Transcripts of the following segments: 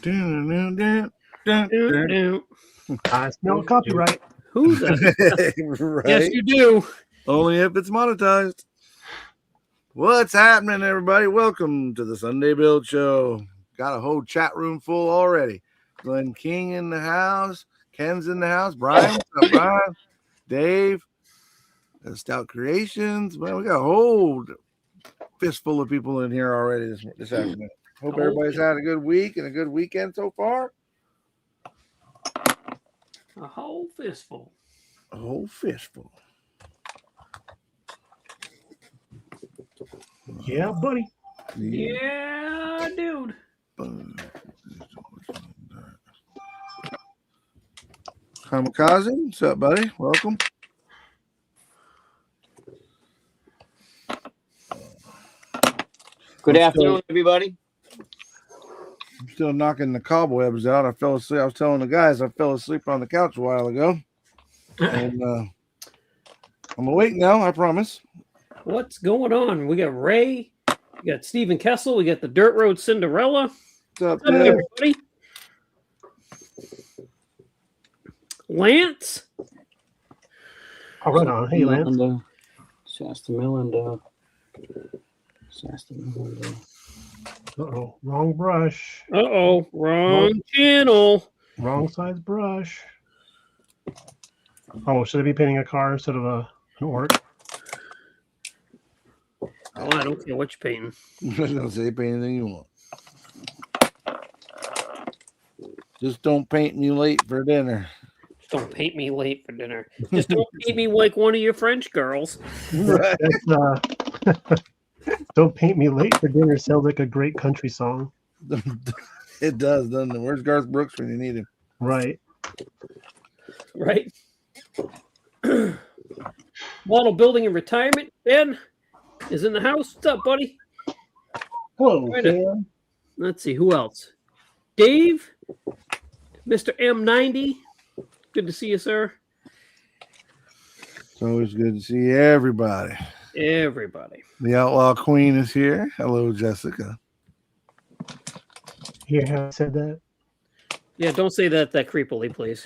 I smell copyright. Who's that? Right? Yes, you do. Only if it's monetized. What's happening, everybody? Welcome to the Sunday Build Show. Got a whole chat room full already. Glenn King in the house. Ken's in the house. Brian, what's up, Brian? Dave. Stout Creations. Man, we got a whole fistful of people in here already this afternoon. Hope everybody's had a good week and a good weekend so far. A whole fistful. A whole fistful. Yeah, buddy. Yeah, dude. Kamikaze, what's up, buddy? Welcome. Good afternoon, everybody. I'm still knocking the cobwebs out. I fell asleep. I was telling the guys I fell asleep on the couch a while ago. And I'm awake now, I promise. What's going on? We got Ray. We got Stephen Kessel. We got the Dirt Road Cinderella. What's up, What's up, Dave? everybody? Lance. All right on. Hey, Lance. And, Shasta Mill and Shasta Mill and Uh-oh. Wrong brush. Uh-oh. Wrong channel. Wrong size brush. Oh, should I be painting a car instead of an orc? Oh, I don't care what you're painting. Don't say paint anything you want. Just don't paint me late for dinner. Just don't paint me late for dinner. Just don't paint me like one of your French girls. Right. That's, Don't Paint Me Late for Dinner sounds like a great country song. It does, doesn't it? Where's Garth Brooks when you need him? Right. Right? Model Building and Retirement. Ben is in the house. What's up, buddy? Hello, Right. Dan. Let's see. Who else? Dave. Mr. M90. Good to see you, sir. It's always good to see everybody. Everybody. The Outlaw Queen is here. Hello, Jessica. Hear how I said that? Yeah, don't say that creepily, please.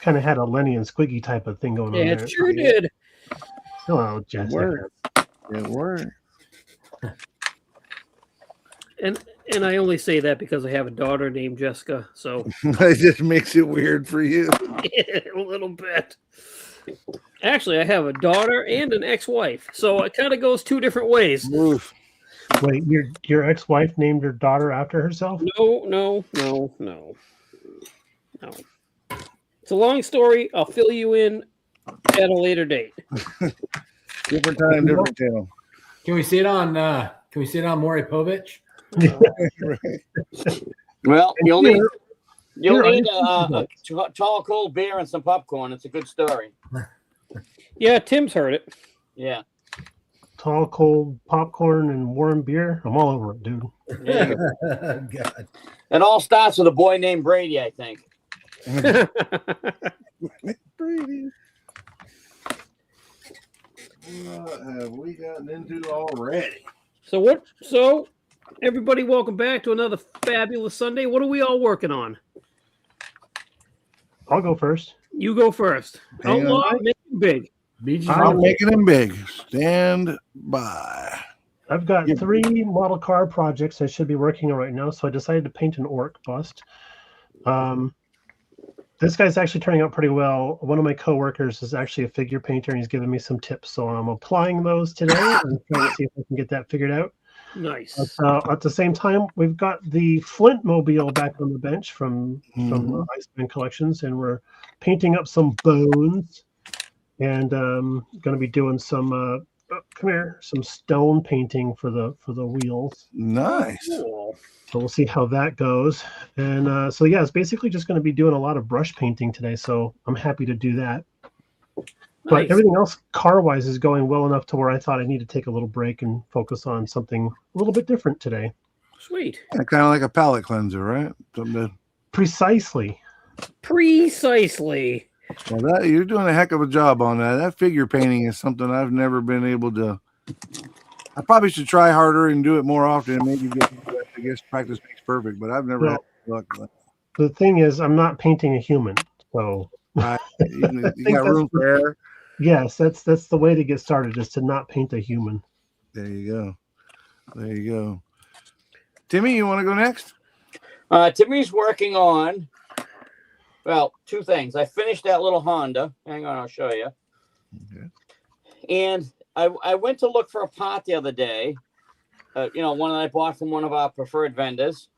Kind of had a Lenny and Squiggy type of thing going on Yeah, there. it sure did. Hello, Jessica. Word. It worked. And I only say that because I have a daughter named Jessica, so It just makes it weird for you. a little bit. Actually, I have a daughter and an ex-wife, so it kind of goes two different ways. Oof. Wait, your ex-wife named your daughter after herself? No. It's a long story. I'll fill you in at a later date. Different time, different tale. Can we see it on Maury Povich? well, you'll need Here, a tall, cold beer and some popcorn. It's a good story. Yeah, Tim's heard it. Yeah. Tall, cold popcorn and warm beer. I'm all over it, dude. God. It all starts with a boy named Brady, I think. Brady. What have we gotten into already? So everybody, welcome back to another fabulous Sunday. What are we all working on? I'll go first. You go first. Hang Outlaw, on. make it big. I'm making them big. Stand by. I've got Yeah. 3 model car projects I should be working on right now, so I decided to paint an orc bust. This guy's actually turning out pretty well. One of my coworkers is actually a figure painter, and he's giving me some tips, so I'm applying those today and trying to see if I can get that figured out. Nice. At the same time, we've got the Flint Mobile back on the bench from Iceman Collections, and we're painting up some bones, and going to be doing some some stone painting for the wheels. Nice. Cool. So we'll see how that goes. And so yeah, it's basically just going to be doing a lot of brush painting today. So I'm happy to do that. But Nice. everything else car-wise is going well enough to where I thought I need to take a little break and focus on something a little bit different today. Sweet. Yeah, kind of like a palate cleanser, right? Something to, Precisely. Precisely. well, that you're doing a heck of a job on that. That figure painting is something I've never been able to I probably should try harder and do it more often and maybe get, I guess practice makes perfect, but I've never had luck. The thing is, I'm not painting a human, so You think got room for error. yes, that's the way to get started, is to not paint a human. There you go. There you go. Timmy, you want to go next? Timmy's working on, well, two things. I finished that little Honda. Hang on, I'll show you. Okay. And I went to look for a part the other day, one that I bought from one of our preferred vendors.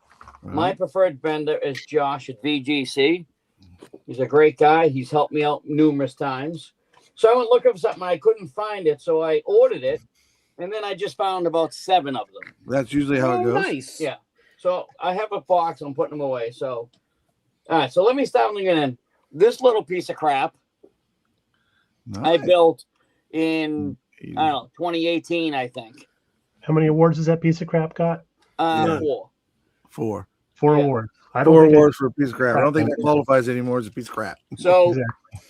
My preferred vendor is Josh at VGC. He's a great guy. He's helped me out numerous times. So I went looking for something. I couldn't find it, so I ordered it. And then I just found about 7 of them. That's usually how it goes. Nice. Yeah. So I have a box. I'm putting them away. So, all right. So let me start looking in. This little piece of crap I Nice. built in, 2018, I think. How many awards has that piece of crap got? Yeah. 4. 4. 4 Yeah. awards. I don't 4 think awards for a piece of crap. I don't think that qualifies anymore as a piece of crap. So Exactly.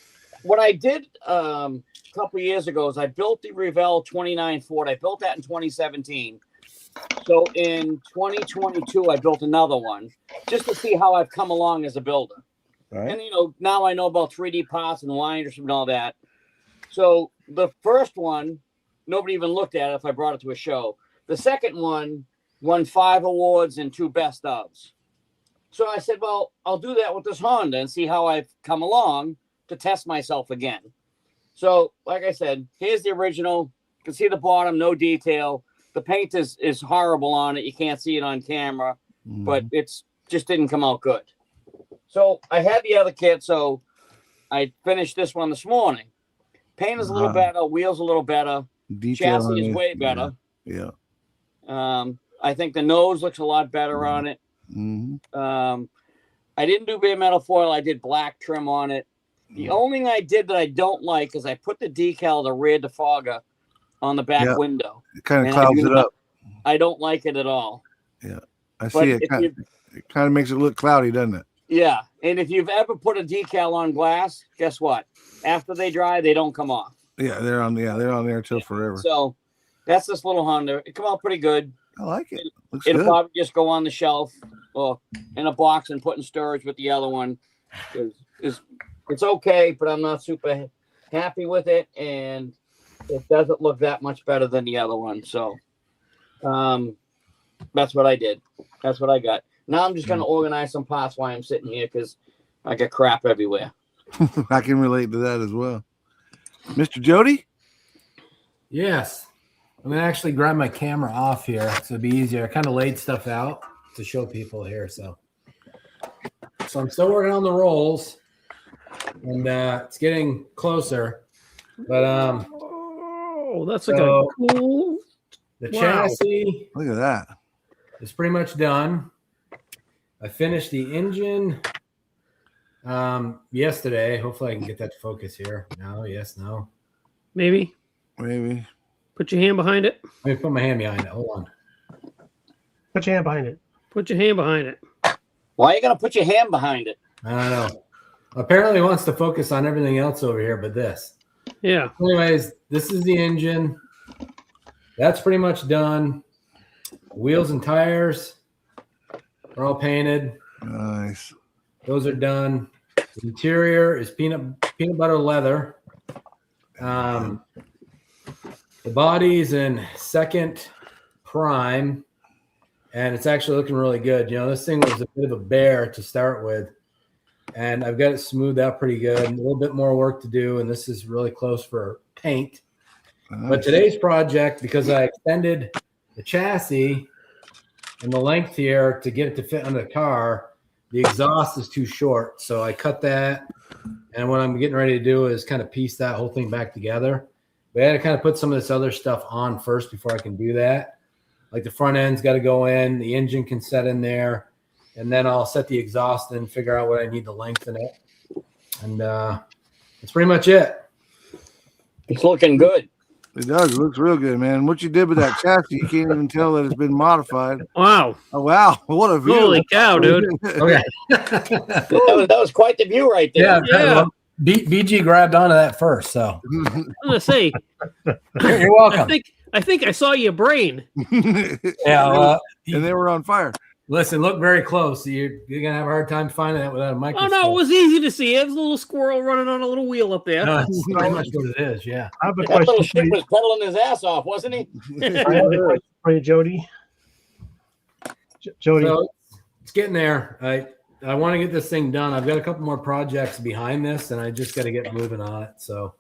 what I did a couple years ago is I built the Revell 29 Ford. I built that in 2017. So in 2022, I built another one just to see how I've come along as a builder. Right. And, now I know about 3D parts and winders and all that. So the first one, nobody even looked at it if I brought it to a show. The second one won 5 awards and 2 best ofs. So I said, well, I'll do that with this Honda and see how I've come along to test myself again. So, like I said, here's the original. You can see the bottom, no detail. The paint is horrible on it. You can't see it on camera, but it's just didn't come out good. So I had the other kit, so I finished this one this morning. Paint is a little better, wheels a little better, Detail on chassis is it. way better. Yeah. I think the nose looks a lot better on it. I didn't do bare metal foil. I did black trim on it. The only thing I did that I don't like is I put the decal, the rear defogger, on the back window. It kind of And clouds it up. I don't like it at all. Yeah. I But see it. if Kind of makes it look cloudy, doesn't it? Yeah, and if you've ever put a decal on glass, guess what? After they dry, they don't come off. Yeah, they're on there till forever. So that's this little Honda. It come out pretty good. I like it. Looks It'll good. probably just go on the shelf or in a box and put in storage with the other one. It's okay, but I'm not super happy with it, and it doesn't look that much better than the other one. So that's what I did. That's what I got. Now I'm just going to organize some parts while I'm sitting here because I got crap everywhere. I can relate to that as well. Mr. Jody? Yes. I'm going to actually grab my camera off here so it'll be easier. I kind of laid stuff out to show people here. So I'm still working on the rolls, and it's getting closer. But Oh, that's like So- a cool. the Wow. chassis Look at that. is pretty much done. I finished the engine yesterday. Hopefully I can get that to focus here. No, yes, no. Maybe Maybe. put your hand behind it. Let me put my hand behind it. Hold on. Put your hand behind it. Put your hand behind it. Why are you going to put your hand behind it? I don't know. Apparently it wants to focus on everything else over here but this. Yeah. Anyways, this is the engine. That's pretty much done. Wheels and tires are all painted. Nice. Those are done. The interior is peanut butter leather. The body's in second prime, and it's actually looking really good. This thing was a bit of a bear to start with, and I've got it smoothed out pretty good. A little bit more work to do, and this is really close for paint. But today's project, because I extended the chassis and the length here to get it to fit under the car, the exhaust is too short. So I cut that. And what I'm getting ready to do is kind of piece that whole thing back together. But I had to kind of put some of this other stuff on first before I can do that. Like the front end's got to go in, the engine can set in there, and then I'll set the exhaust and figure out what I need to lengthen it. And that's pretty much it. It's looking good. It does. It looks real good, man. What you did with that chassis, you can't even tell that it's been modified. Wow. Oh, wow. What a view. Holy cow, dude. Okay. That was quite the view right there. Yeah. Well, BG grabbed onto that first, so I'm gonna say, you're I welcome. I think I saw your brain. and Yeah. they were on fire. Listen, look very close. You're gonna have a hard time finding that without a Oh microscope. no, it was easy to see. It was a little squirrel running on a little wheel up there. No, that's pretty much what it is. Yeah. I have a That little question for shit you. was pedaling his ass off, wasn't he? I have a question for you, Jody. Jody, So it's getting there. I want to get this thing done. I've got a couple more projects behind this, and I just got to get moving on it. So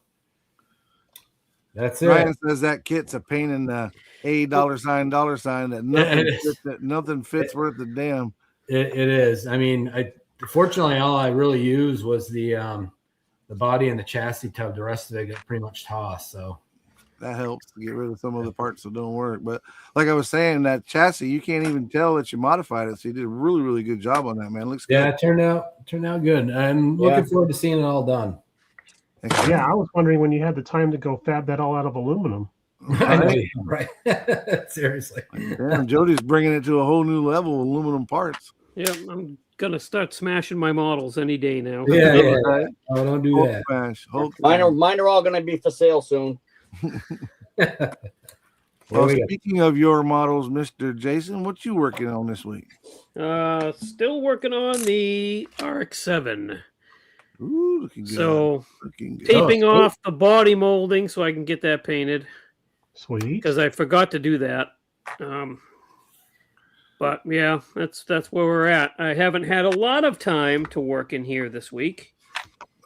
that's it. Ryan says that kit's a pain in the $$sign that nothing fits worth a damn. It is. I mean, fortunately all I really used was the body and the chassis tub. The rest of it got pretty much tossed. So That helps to get rid of some of the parts that don't work. But like I was saying, that chassis, you can't even tell that you modified it. So you did a really, really good job on that, man. Looks yeah, good. it turned out good. I'm looking forward to seeing it all done. yeah, I was wondering when you had the time to go fab that all out of aluminum. I know, right? Seriously. Damn, Jody's bringing it to a whole new level, aluminum parts. Yeah, I'm gonna start smashing my models any day now. Yeah. Oh, don't do Hulk that. smash. Hulk Mine smash. are all going to be for sale soon. Well, we go. speaking of your models, Mr. Jason, what you working on this week? Still working on the RX-7. Ooh, looking good. So Looking good. taping sweet. off the body molding so I can get that painted Sweet. because I forgot to do that. But yeah, that's where we're at. I haven't had a lot of time to work in here this week.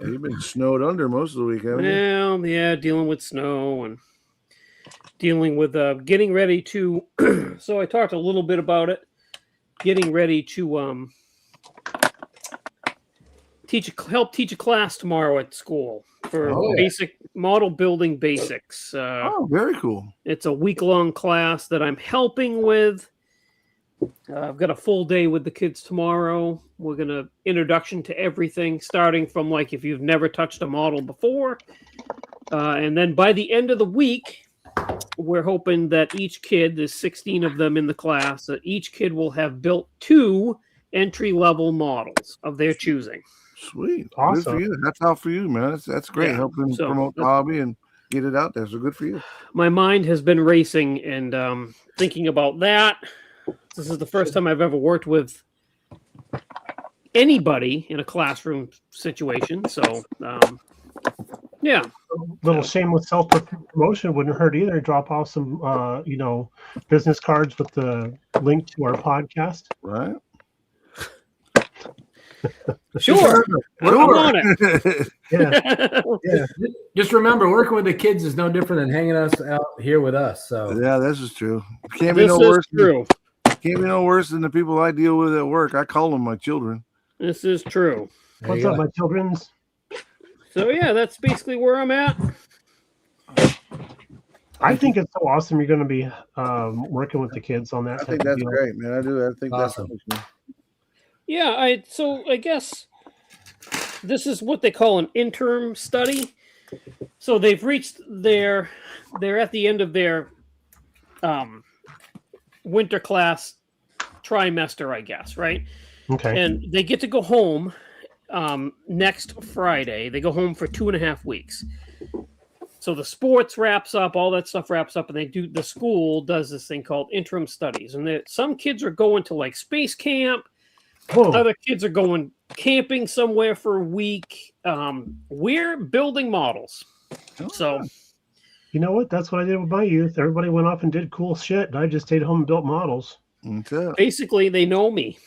You've been snowed under most of the week, haven't you? Well, yeah, dealing with snow and dealing with getting ready to. So I talked a little bit about it. Getting ready to help teach a class tomorrow at school for Oh, yeah. basic model building basics. Oh, very cool. It's a week-long class that I'm helping with. I've got a full day with the kids tomorrow. We're going to introduction to everything, starting from like if you've never touched a model before. And then by the end of the week, we're hoping that each kid, there's 16 of them in the class, that each kid will have built 2 entry-level models of their choosing. Sweet. Good Awesome. for you. That's all for you, man. That's great. Yeah, Helping so- promote the hobby and get it out there. So good for you. My mind has been racing and thinking about that. This is the first time I've ever worked with anybody in a classroom situation. So, yeah. Little shameless self-promotion wouldn't hurt either. Drop off some, business cards with the link to our podcast. Right? Sure. I'm on it. Yeah. Just remember, working with the kids is no different than hanging us out here with us. So Yeah, this is true. Can't be This no is worse. true. Can't be no worse than the people I deal with at work. I call them my children. This is true. there What's you up, go. my children's? So, yeah, that's basically where I'm at. I think it's so awesome you're going to be working with the kids on that I type think of that's deal. great, man. I do. I think Awesome. that's Yeah, I guess this is what they call an interim study. So they've reached they're at the end of their winter class trimester, I guess, right? Okay. And they get to go home next Friday. They go home for 2.5 weeks. So the sports wraps up, all that stuff wraps up, and the school does this thing called interim studies. And some kids are going to like space camp. Whoa. Other kids are going camping somewhere for a week. We're building models. So You know what? That's what I did with my youth. Everybody went off and did cool shit, and I just stayed home and built models. That's it. basically, they know me.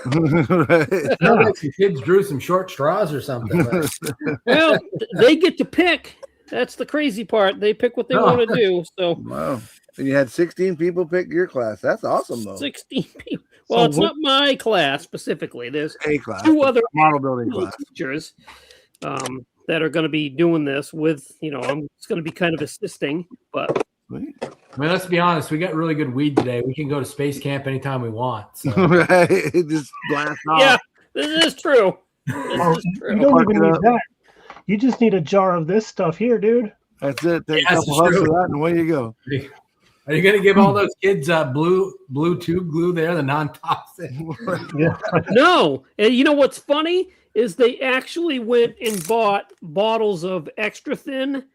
Right. Sounds like the kids drew some short straws or something. But Well, they get to pick. That's the crazy part. They pick what they Oh. want to do. So Wow. And you had 16 people pick your class. That's awesome, though. 16 people. Well, So it's what- not my class specifically. There's A class. 2 other model building class. teachers that are going to be doing this with, I'm just going to be kind of assisting, but Sweet. I mean, let's be honest. We got really good weed today. We can go to space camp anytime we want. So. Right. Just blast off. yeah, this is true. This Oh, is you true. don't Park even it need up. that. You just need a jar of this stuff here, dude. That's it. Take Yeah, a that's couple huffs of true. that, and away you go. Are you going to give all those kids blue tube glue there, the non-toxic? Yeah. No, and you know what's funny is they actually went and bought bottles of extra thin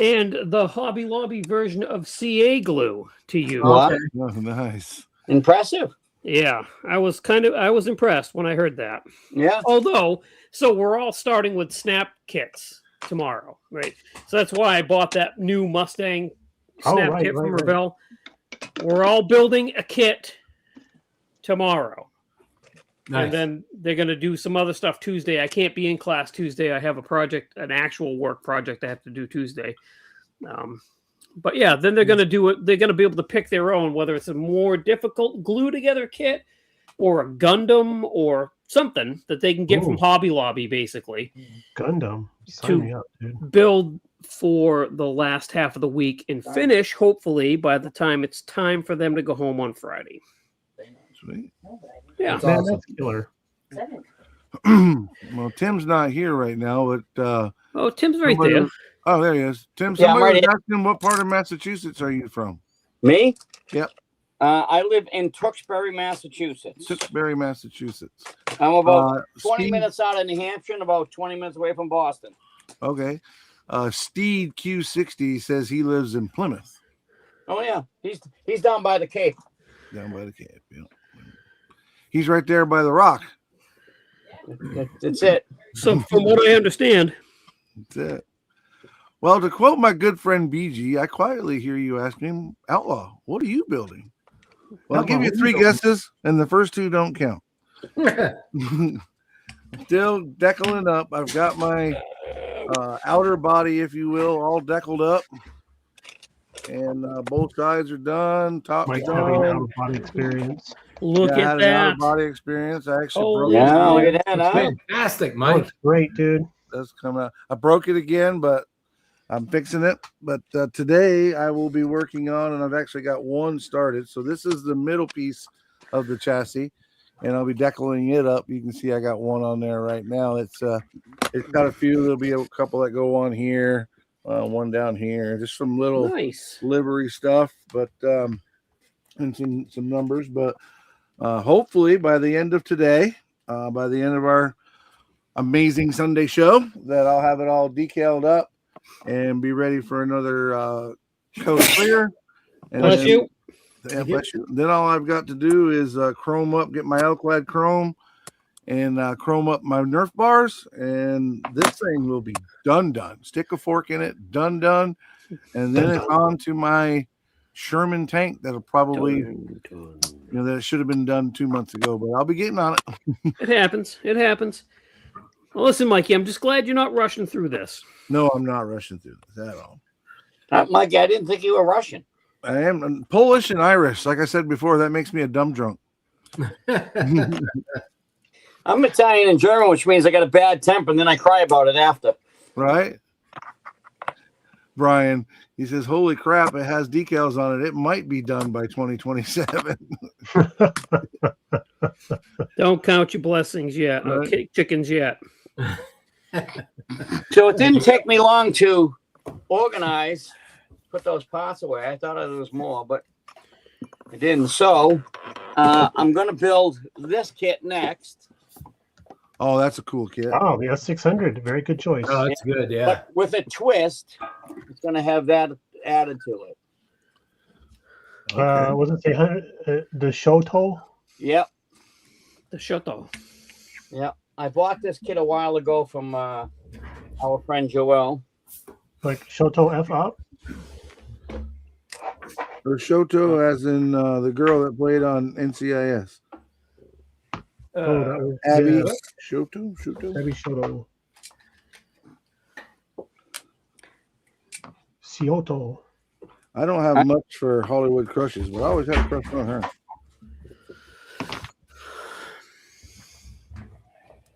and the Hobby Lobby version of CA glue to use. What? Oh, nice. Impressive. Yeah, I was impressed when I heard that. Yeah. Although, so we're all starting with snap kits tomorrow, right? So that's why I bought that new Mustang snap right, kit from right. Revell. We're all building a kit tomorrow. Nice. And then they're going to do some other stuff Tuesday. I can't be in class Tuesday. I have a project, an actual work project I have to do Tuesday. But yeah, then they're going to do it. They're going to be able to pick their own, whether it's a more difficult glue together kit or a Gundam or something that they can get from Ooh. Hobby Lobby, basically Gundam. Sign To- me up, dude. build for the last half of the week and finish, hopefully, by the time it's time for them to go home on Friday. Sweet. Yeah. That's Man, awesome. that's killer. Well, Tim's not here right now, but Oh, Tim's right somebody- there. oh, there he is. Tim, Yeah, I'm somebody right was asking what part of Massachusetts are you from? Me? Yep. I live in Tewksbury, Massachusetts. Tewksbury, Massachusetts. I'm about 20 Steve- minutes out of New Hampshire and about 20 minutes away from Boston. Okay. Steed Q60 says he lives in Plymouth, Oh yeah, he's down by the Cape. down by the Cape. Yeah. He's right there by the rock. That's it. So, from what I understand, That's it. Well, to quote my good friend BG, I quietly hear you asking, Outlaw, what are you building? Well, I'll Outlaw, give you what are you 3 building? guesses, and the first 2 don't count. Still decaling up. I've got my outer body, if you will, all deckled up. And both sides are done. Top's Mike having an done. out-of-body experience. look Yeah, I at had an out that. of body experience. I actually Oh, broke Yeah, it. look at that. Huh? Fantastic, Oh, Mike. it's great, dude. That's coming out. I broke it again, but I'm fixing it. But today I will be working on, and I've actually got one started. So this is the middle piece of the chassis, and I'll be decaling it up. You can see I got one on there right now. It's got a few. There'll be a couple that go on here, one down here, just some little Nice. livery stuff, but and some numbers. But hopefully by the end of today, by the end of our amazing Sunday show, that I'll have it all decaled up and be ready for another coat clear. And Bless then- you. Yeah, bless you. Then all I've got to do is chrome up, get my Elclad chrome, and chrome up my Nerf bars, and this thing will be done. Stick a fork in it, done. And then it's on to my Sherman tank that'll probably, that should have been done 2 months ago, but I'll be getting on it. It happens. It happens. Well, listen, Mikey, I'm just glad you're not rushing through this. No, I'm not rushing through this at all. Mike, I didn't think you were Russian. I am I'm Polish and Irish. Like I said before, that makes me a dumb drunk. I'm Italian and German, which means I got a bad temper and then I cry about it after. Right? Brian, he says, holy crap, it has decals on it. It might be done by 2027. Don't count your blessings yet. Right. Okay, chickens yet. So it didn't take me long to organize, put those parts away. I thought there was more, but I didn't. So I'm going to build this kit next, Oh, that's a cool kit. Oh, the S600. Very good choice. Oh, that's good. Yeah. but with a twist. It's going to have that added to it. Was it the Shoto? Yep. The Shoto. Yep. I bought this kit a while ago from our friend Joel. Like Shoto F up? Or Shoto, as in the girl that played on NCIS. Oh, that was Abby yeah, Shoto? Abby Shoto. Kyoto. I don't have much for Hollywood crushes, but I always had a crush on her.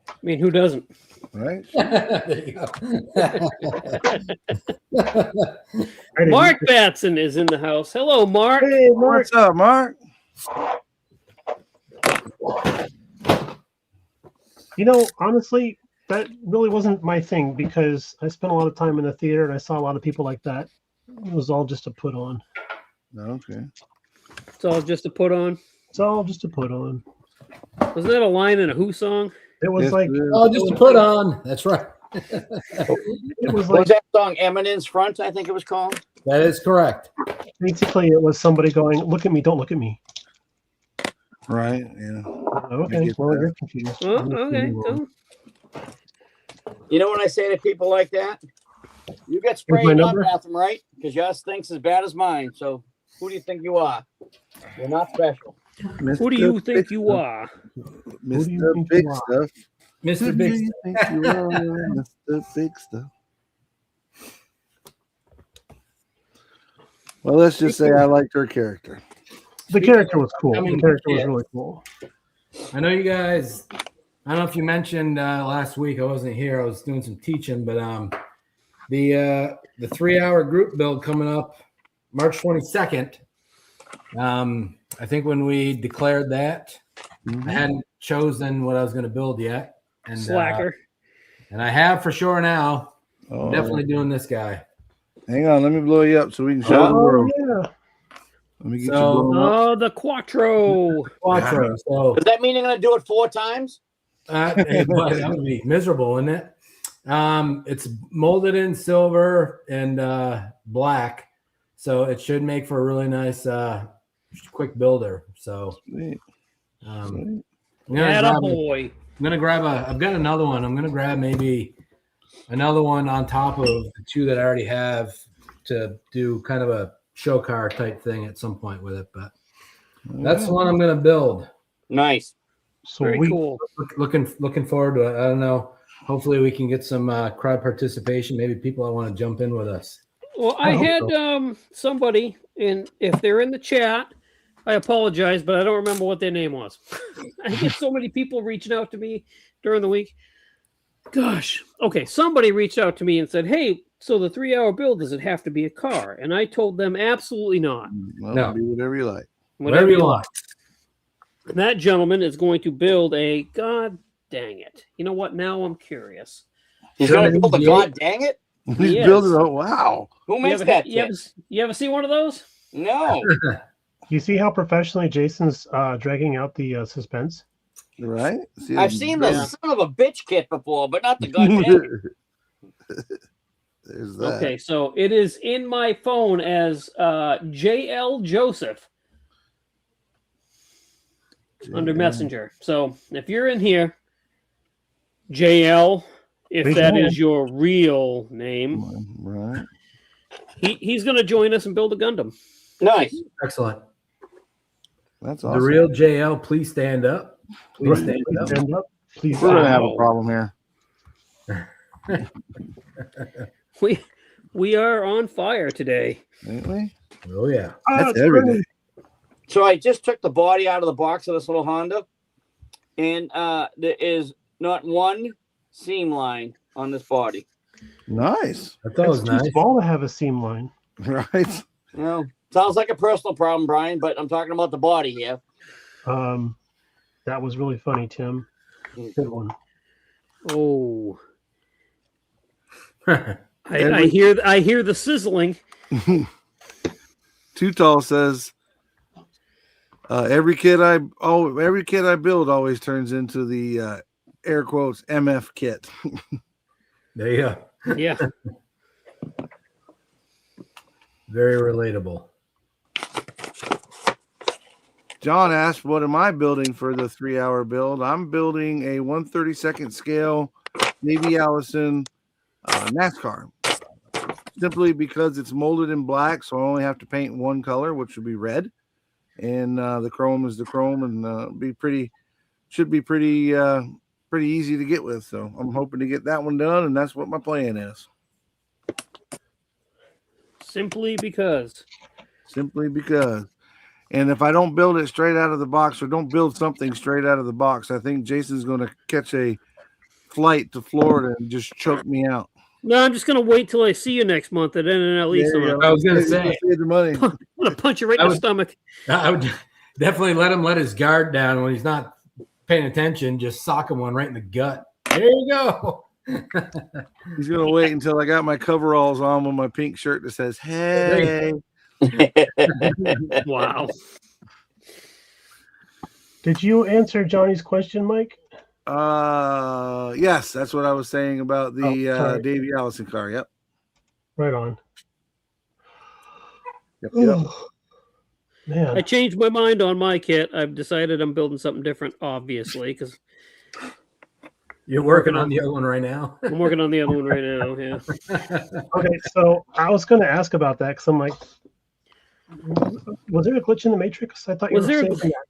I mean, who doesn't? Right? There you go. Right, Mark Batson is in the house. Hello, Mark. Hey, Mark. What's up, Mark? You know, honestly, that really wasn't my thing because I spent a lot of time in the theater and I saw a lot of people like that. It was all just a put on. Okay. It's all just to put on. It's all just a put on. Wasn't that a line in a Who song? It was Yes, like it is. Oh, just to put on. That's right. It was Was like that song Eminence Front? I think it was called. That is correct. basically it was somebody going, "Look at me, don't look at me." Right. Yeah. Okay, get well that. you're confused. Oh, I'm okay. confused. Cool. You know what I say to people like that? You get my sprayed in your number? bathroom, right? Because yours stinks as bad as mine. So who do you think you are? You're not special. Who do you think you are? Who do you Mr. think Big you are? Stuff. Who Mr. do Big. you think you are, Mr. Big Stuff? Well, let's just say I liked her character. The character was cool. The Coming character was kid. really cool. I know you guys. I don't know if you mentioned last week. I wasn't here. I was doing some teaching, but the 3-hour group build coming up March 22nd. I think when we declared that, I hadn't chosen what I was going to build yet, and Slacker. and I have for sure now. Oh, I'm definitely doing this guy. hang on, let me blow you up so we can show the Oh world. yeah. Let me get So- you blown up. Oh, the Quattro. Quattro. So Does that mean you're going to do it 4 times? that would be miserable, wouldn't it? It's molded in silver and black, so it should make for a really nice, quick builder. So Sweet. I'm Attaboy. gonna grab I've got another one. I'm gonna grab maybe another one on top of the 2 that I already have to do kind of a show car type thing at some point with it. But that's the one I'm gonna build. Nice. Very Sweet. cool. Looking forward to it. I don't know. Hopefully we can get some crowd participation. Maybe people that want to jump in with us. Well, I hope had somebody, and if they're in the chat, I apologize, but I don't remember what their name was. I get so many people reaching out to me during the week. Gosh. Okay, somebody reached out to me and said, "Hey, so the 3-hour build, does it have to be a car?" And I told them absolutely not. Well, No. do whatever you like. Whatever you want. And that gentleman is going to build a, god dang it. You know what? Now I'm curious. He's going to build a 78? god dang it? He's Yes. building. Oh wow! Who You makes ever, that you, kit? ever, you ever see one of those? No. You see how professionally Jason's dragging out the suspense? Right? See, I've seen the Yeah. son of a bitch kit before, but not the god dang it. There's that. Okay, so it is in my phone as JL Joseph under Messenger. So if you're in here, JL, if Raise that your is your real name, Right. he's going to join us and build a Gundam. Nice. Excellent. That's The awesome. real JL, please stand up. Please stand up. Stand up, please. We're gonna have a Wow. problem here. We are on fire today. Ain't we? Oh yeah. That's it's every burning. day. So I just took the body out of the box of this little Honda, and there is not one seam line on this body. Nice. That's always It's too nice. small to have a seam line. Right. You know, sounds like a personal problem, Brian, but I'm talking about the body here. That was really funny, Tim. Good one. Oh, I hear the sizzling. Too Tall says every kid I build always turns into the air quotes MF kit. There you go. Yeah. Very relatable. John asked, "What am I building for the 3-hour build?" I'm building a 1/32 scale Navy Allison NASCAR, simply because it's molded in black, so I only have to paint one color, which would be red, and the chrome is the chrome, and should be pretty easy to get with. So I'm hoping to get that one done, and that's what my plan is. Simply because. And if I don't build it straight out of the box, or don't build something straight out of the box, I think Jason's going to catch a flight to Florida and just choke me out. No, I'm just going to wait till I see you next month at NNLE. There you So I was gonna say Save the money. I'm going to punch you right in the stomach. I would definitely let him let his guard down when he's not paying attention. Just sock him one right in the gut. There you go. He's going to wait until I got my coveralls on with my pink shirt that says, "Hey." Wow. Did you answer Johnny's question, Mike? Yes, that's what I was saying about the sorry. Davey Allison car. Yep. Right on. Yep. Oh, I man. changed my mind on my kit. I've decided I'm building something different, obviously, because You're working on the other one right now. I'm working on the other one right now. Yeah. Okay, so I was going to ask about that because I'm like, was there a glitch in the Matrix? I thought you Was were there a saving that.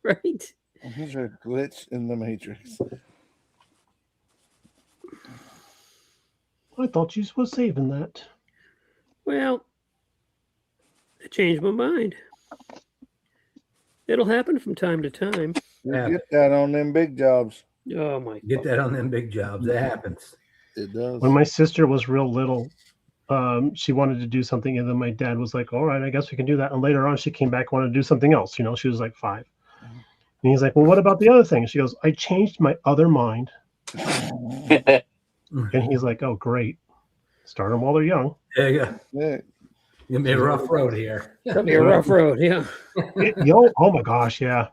Right. Here's a glitch in the Matrix. I thought you was saving that. Well, I changed my mind. It'll happen from time to time. You Yeah. get that on them big jobs. Oh my Get that on them big jobs. That happens. It does. When my sister was real little, she wanted to do something, and then my dad was like, "All right, I guess we can do that." And later on, she came back, wanted to do something else. You know, she was like 5, and he's like, "Well, what about the other thing?" She goes, "I changed my other mind," and he's like, "Oh, great, start them while they're young." There you go. Yeah. It'll be a rough road here. It'll be a rough road. Yeah. Oh my gosh, yeah.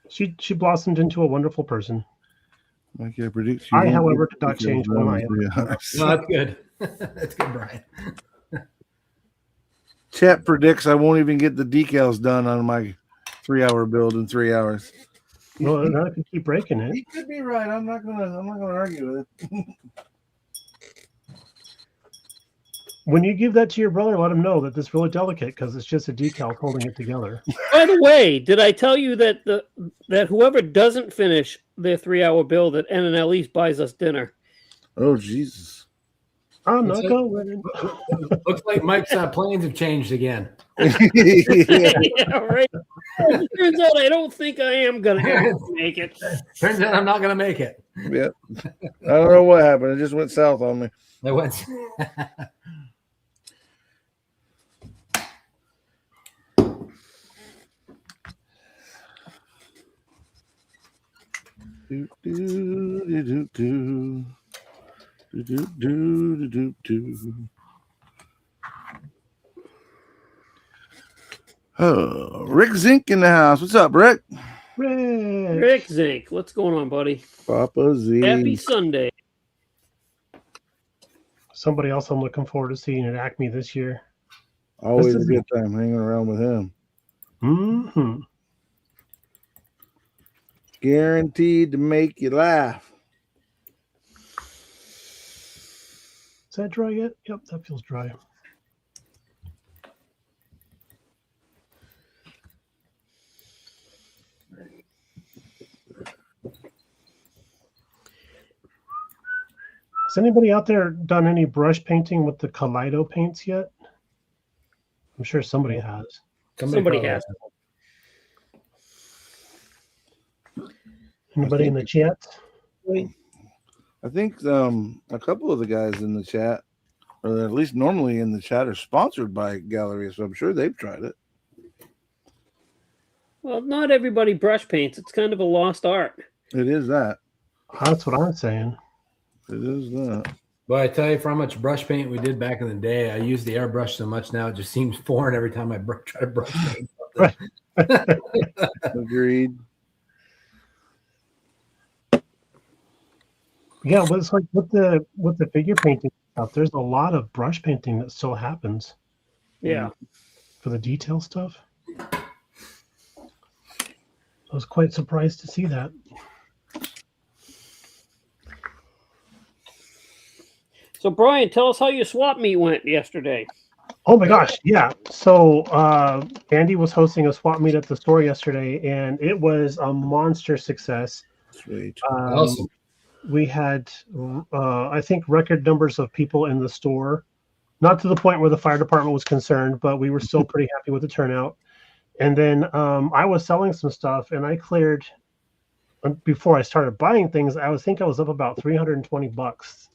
She blossomed into a wonderful person. Like I predict I, won't however, get did not the change details one done item. in 3 hours. No, that's good. That's good, Brian. Chat predicts I won't even get the decals done on my 3-hour build in 3 hours. Well, now I can keep breaking it. He could be right. I'm not gonna argue with it. When you give that to your brother, let him know that it's really delicate because it's just a decal holding it together. By the way, did I tell you that that whoever doesn't finish their 3-hour build at NNLE's buys us dinner? Oh Jesus. I'm not going. Looks like Mike's plans have changed again. Yeah, right. Turns out I don't think I am gonna make it. Turns out I'm not going to make it. Yep. I don't know what happened. It just went south on me. That went. Do, do, do, do, do. Do, do, do, do, do. Oh, Rick Zink in the house. What's up, Rick? Rick. Rick Zink, what's going on, buddy? Papa Z. Happy Sunday. Somebody else I'm looking forward to seeing at Acme this year. Always This a is- good time hanging around with him. Mm-hmm. Guaranteed to make you laugh. Is that dry yet? Yep, that feels dry. Has anybody out there done any brush painting with the Kaleido paints yet? I'm sure somebody has. Somebody probably has. Anybody in the chat? I think a couple of the guys in the chat, or at least normally in the chat, are sponsored by Gallery, so I'm sure they've tried it. Well, not everybody brush paints. It's kind of a lost art. It is that. That's what I'm saying. It is that. But I tell you, for how much brush paint we did back in the day, I use the airbrush so much now it just seems foreign every time I try to brush paint something. Agreed. Yeah, but it's like with the figure painting stuff, there's a lot of brush painting that still happens Yeah. for the detail stuff. I was quite surprised to see that. So, Brian, tell us how your swap meet went yesterday. Oh my gosh, yeah. So Andy was hosting a swap meet at the store yesterday, and it was a monster success. Sweet. Awesome. We had, I think, record numbers of people in the store. Not to the point where the fire department was concerned, but we were still pretty happy with the turnout. And then I was selling some stuff, and I cleared, before I started buying things, I was up about $320.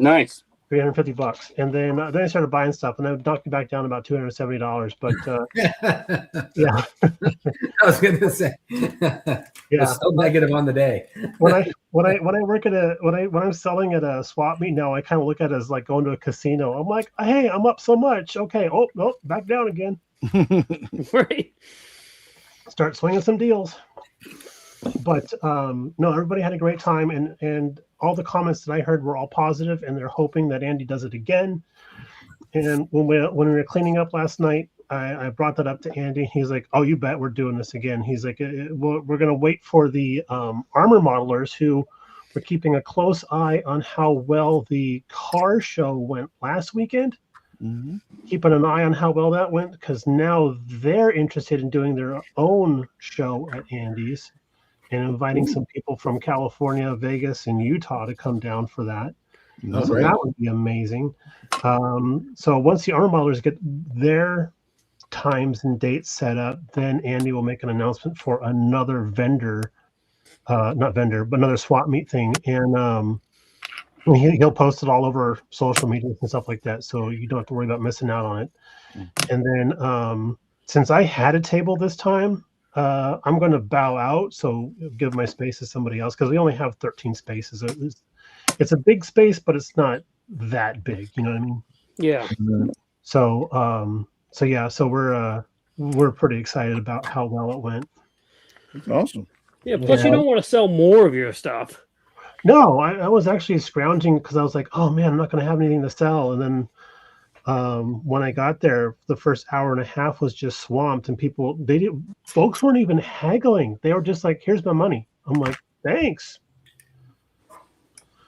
Nice. $350, and then I started buying stuff, and I knocked it back down about $270. But yeah, I was going to say, yeah. it's so negative on the day. When I work at when I'm selling at a swap meet now, I kind of look at it as like going to a casino. I'm like, hey, I'm up so much. Okay, oh no, back down again. Right. Start swinging some deals. but no, everybody had a great time, and all the comments that I heard were all positive, and they're hoping that Andy does it again. And when we were cleaning up last night, I brought that up to Andy. He's like, "Oh, you bet we're doing this again." He's like, we're going to wait for the armor modelers who were keeping a close eye on how well the car show went last weekend. Mhm. Keeping an eye on how well that went, because now they're interested in doing their own show at Andy's and inviting some people from California, Vegas, and Utah to come down for that. Oh, So great. that would be amazing. So once the armor modelers get their times and dates set up, then Andy will make an announcement for another vendor, not vendor, but another swap meet thing. And he'll post it all over social media and stuff like that. So you don't have to worry about missing out on it. And then since I had a table this time, I'm going to bow out. So give my space to somebody else, because we only have 13 spaces. It's a big space, but it's not that big. You know what I mean? Yeah. So yeah, so we're pretty excited about how well it went. That's awesome. Yeah. Plus, Yeah. you don't want to sell more of your stuff. No, I was actually scrounging because I was like, oh man, I'm not going to have anything to sell. And then when I got there, the first hour and a half was just swamped, and folks weren't even haggling. They were just like, here's my money. I'm like, thanks.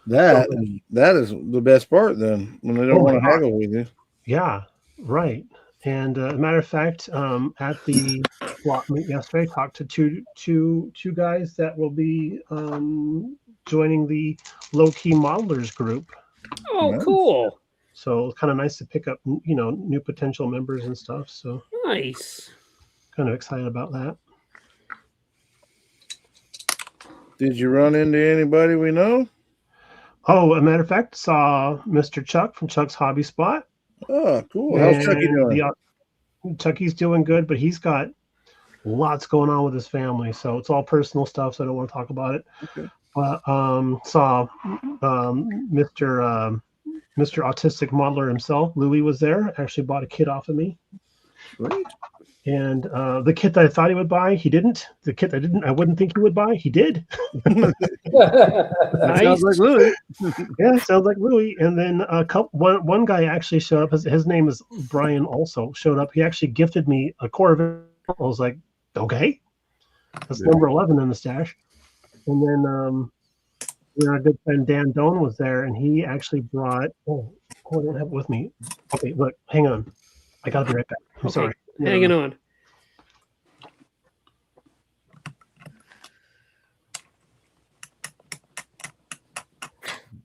That is the best part then, when they don't Oh my want to God. haggle with you. Yeah, right. And as a matter of fact, at the swap meet yesterday, I talked to two guys that will be joining the Low Key Modelers group. Oh, Nice. cool. So it's kind of nice to pick up, new potential members and stuff. So Nice. kind of excited about that. Did you run into anybody we know? Oh, as a matter of fact, saw Mr. Chuck from Chuck's Hobby Spot. Oh, cool. How's Chucky And doing? Chucky's doing good, but he's got lots going on with his family, so it's all personal stuff. So I don't want to talk about it. Okay. But saw Mr. Autistic Modeler himself, Louis, was there. Actually bought a kit off of me, Great. and the kit that I thought he would buy, he didn't. The kit I wouldn't think he would buy, he did. That sounds like Louis. Yeah, sounds like Louis. And then one guy actually showed up. His name is Brian. Also showed up. He actually gifted me a Corvette. I was like, okay, that's Yeah. number 11 in the stash. And then our good friend Dan Doan was there, and he actually brought. Oh, I don't have it with me. Okay, look, hang on. I gotta be right back. I'm Okay, sorry. Hanging on.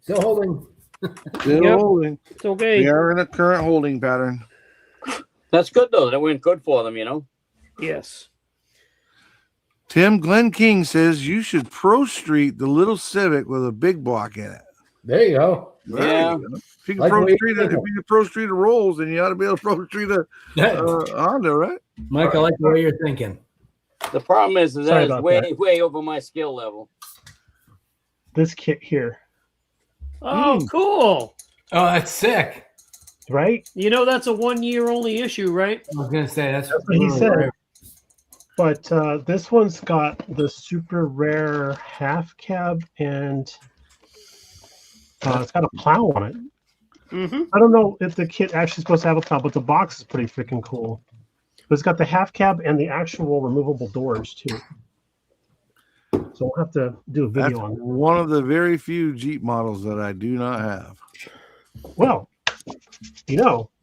Still holding. Still Yep. holding. It's okay. We are in a current holding pattern. That's good though. That went good for them, you know. Yes. Tim Glenn King says you should Pro Street the little Civic with a big block in it. There you go. Yeah. you go. If you can Like Pro the way Street you it, if you can Pro Street a Rolls, then you ought to be able to Pro Street a Honda, right? Mike, I like the way you're thinking. The problem is Sorry that is about way, that. way over my skill level. This kit here, Oh, cool. Oh, that's sick. right? You know that's a 1 year only issue, right? I was gonna say that's That's what he said. But this one's got the super rare half cab, and it's got a plow on it. Mm-hmm. I don't know if the kit actually supposed to have a plow, but the box is pretty freaking cool. But it's got the half cab and the actual removable doors too. So we'll have to do a That's video on it. one of the very few Jeep models that I do not have. Well,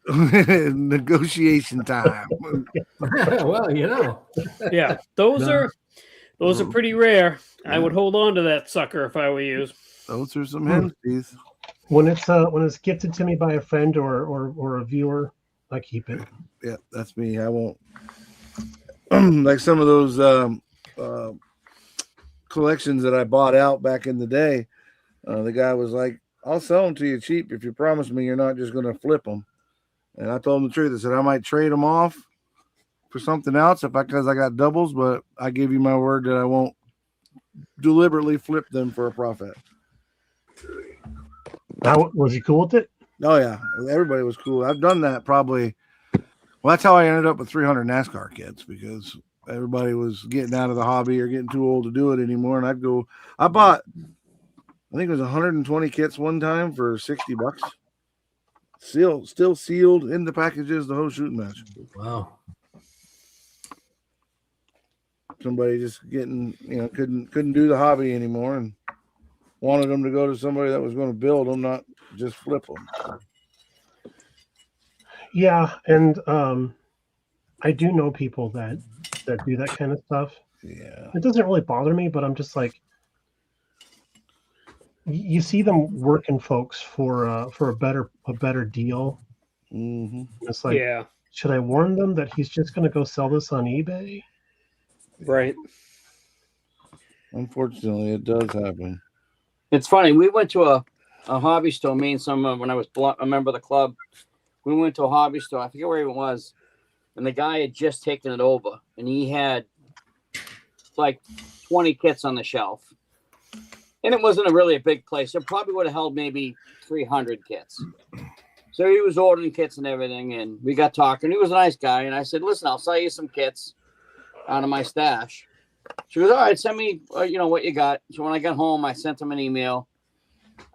Negotiation time. Well, you know. Yeah, those No. are pretty rare. I would hold on to that sucker if I were you. Those are some hen's teeth. when it's gifted to me by a friend or a viewer, I keep it. Yeah, that's me. I won't like some of those collections that I bought out back in the day. The guy was like, I'll sell them to you cheap if you promise me you're not just going to flip them. And I told him the truth. I said I might trade them off for something else because I got doubles, but I give you my word that I won't deliberately flip them for a profit. Now, was he cool with it? Oh yeah, everybody was cool. I've done that probably. Well, that's how I ended up with 300 NASCAR kits because everybody was getting out of the hobby or getting too old to do it anymore. And I think it was 120 kits one time for $60. Still sealed in the packages, the whole shooting match. Wow. Somebody just getting, couldn't do the hobby anymore and wanted them to go to somebody that was going to build them, not just flip them. Yeah, and I do know people that do that kind of stuff. Yeah. It doesn't really bother me, but I'm just like, you see them working folks for a better deal. Mm-hmm. It's like, Yeah, should I warn them that he's just going to go sell this on eBay? right. Unfortunately, it does happen. It's funny. We went to a hobby store. Me and some when I was a member of the club, we went to a hobby store. I forget where it was, and the guy had just taken it over, and he had like 20 kits on the shelf. And it wasn't really a big place. It probably would have held maybe 300 kits. So he was ordering kits and everything, and we got talking. He was a nice guy, and I said, "Listen, I'll sell you some kits out of my stash." She goes, "All right, send me, what you got." So when I got home, I sent him an email.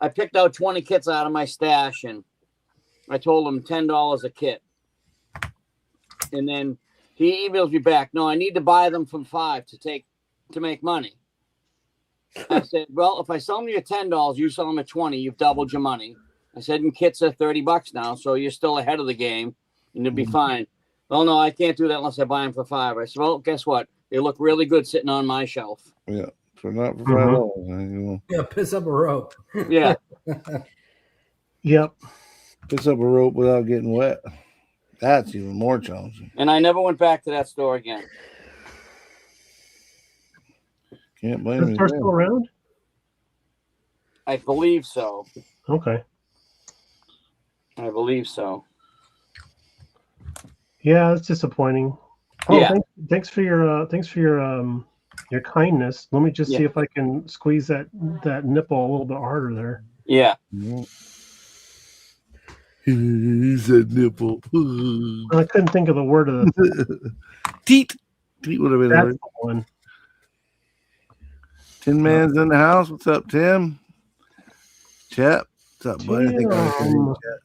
I picked out 20 kits out of my stash, and I told him $10 a kit. And then he emails me back, "No, I need to buy them from 5 to make money." I said, "Well, if I sell them to you at $10, you sell them at 20, you've doubled your money." I said, "And kits are $30 now, so you're still ahead of the game, and you'll be fine." "Well, no, I can't do that unless I buy them for 5. I said, "Well, guess what? They look really good sitting on my shelf." Yeah. For not for $5. Yeah, piss up a rope. Yeah. Yep. Piss up a rope without getting wet. That's even more challenging. And I never went back to that store again. Can't Is blame the you. store still around? I believe so. Okay. I believe so. Yeah, it's disappointing. Oh, Yeah. thanks for your kindness. Let me just see Yeah. if I can squeeze that nipple a little bit harder there. Yeah. He said nipple. I couldn't think of the word of the Teat. Teat would have been that's hard. the one. Tin Man's in the house. What's up, Tim? Chet. What's up, buddy? I think I Tim. was Chet.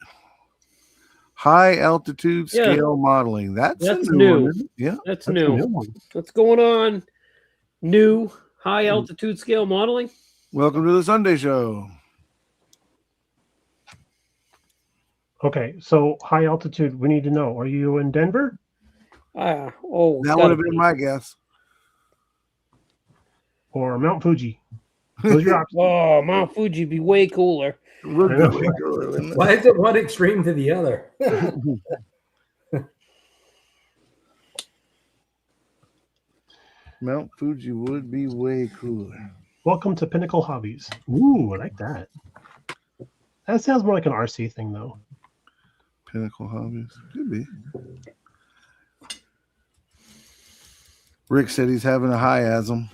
High altitude Yeah. scale modeling. That's That's a new. one, isn't it? Yeah. That's That's a new. new one. What's going on? New high altitude scale modeling. Welcome to the Sunday show. Okay, so high altitude. We need to know. Are you in Denver That Gotta would have been be. my guess. or Mount Fuji? Those are your options. Oh, Mount Fuji be way cooler. Would I know. be way cooler, wouldn't it? Why is it one extreme to the other? Mount Fuji would be way cooler. Welcome to Pinnacle Hobbies. Ooh, I like that. That sounds more like an RC thing, though. Pinnacle Hobbies. Could be. Rick said he's having a highasm.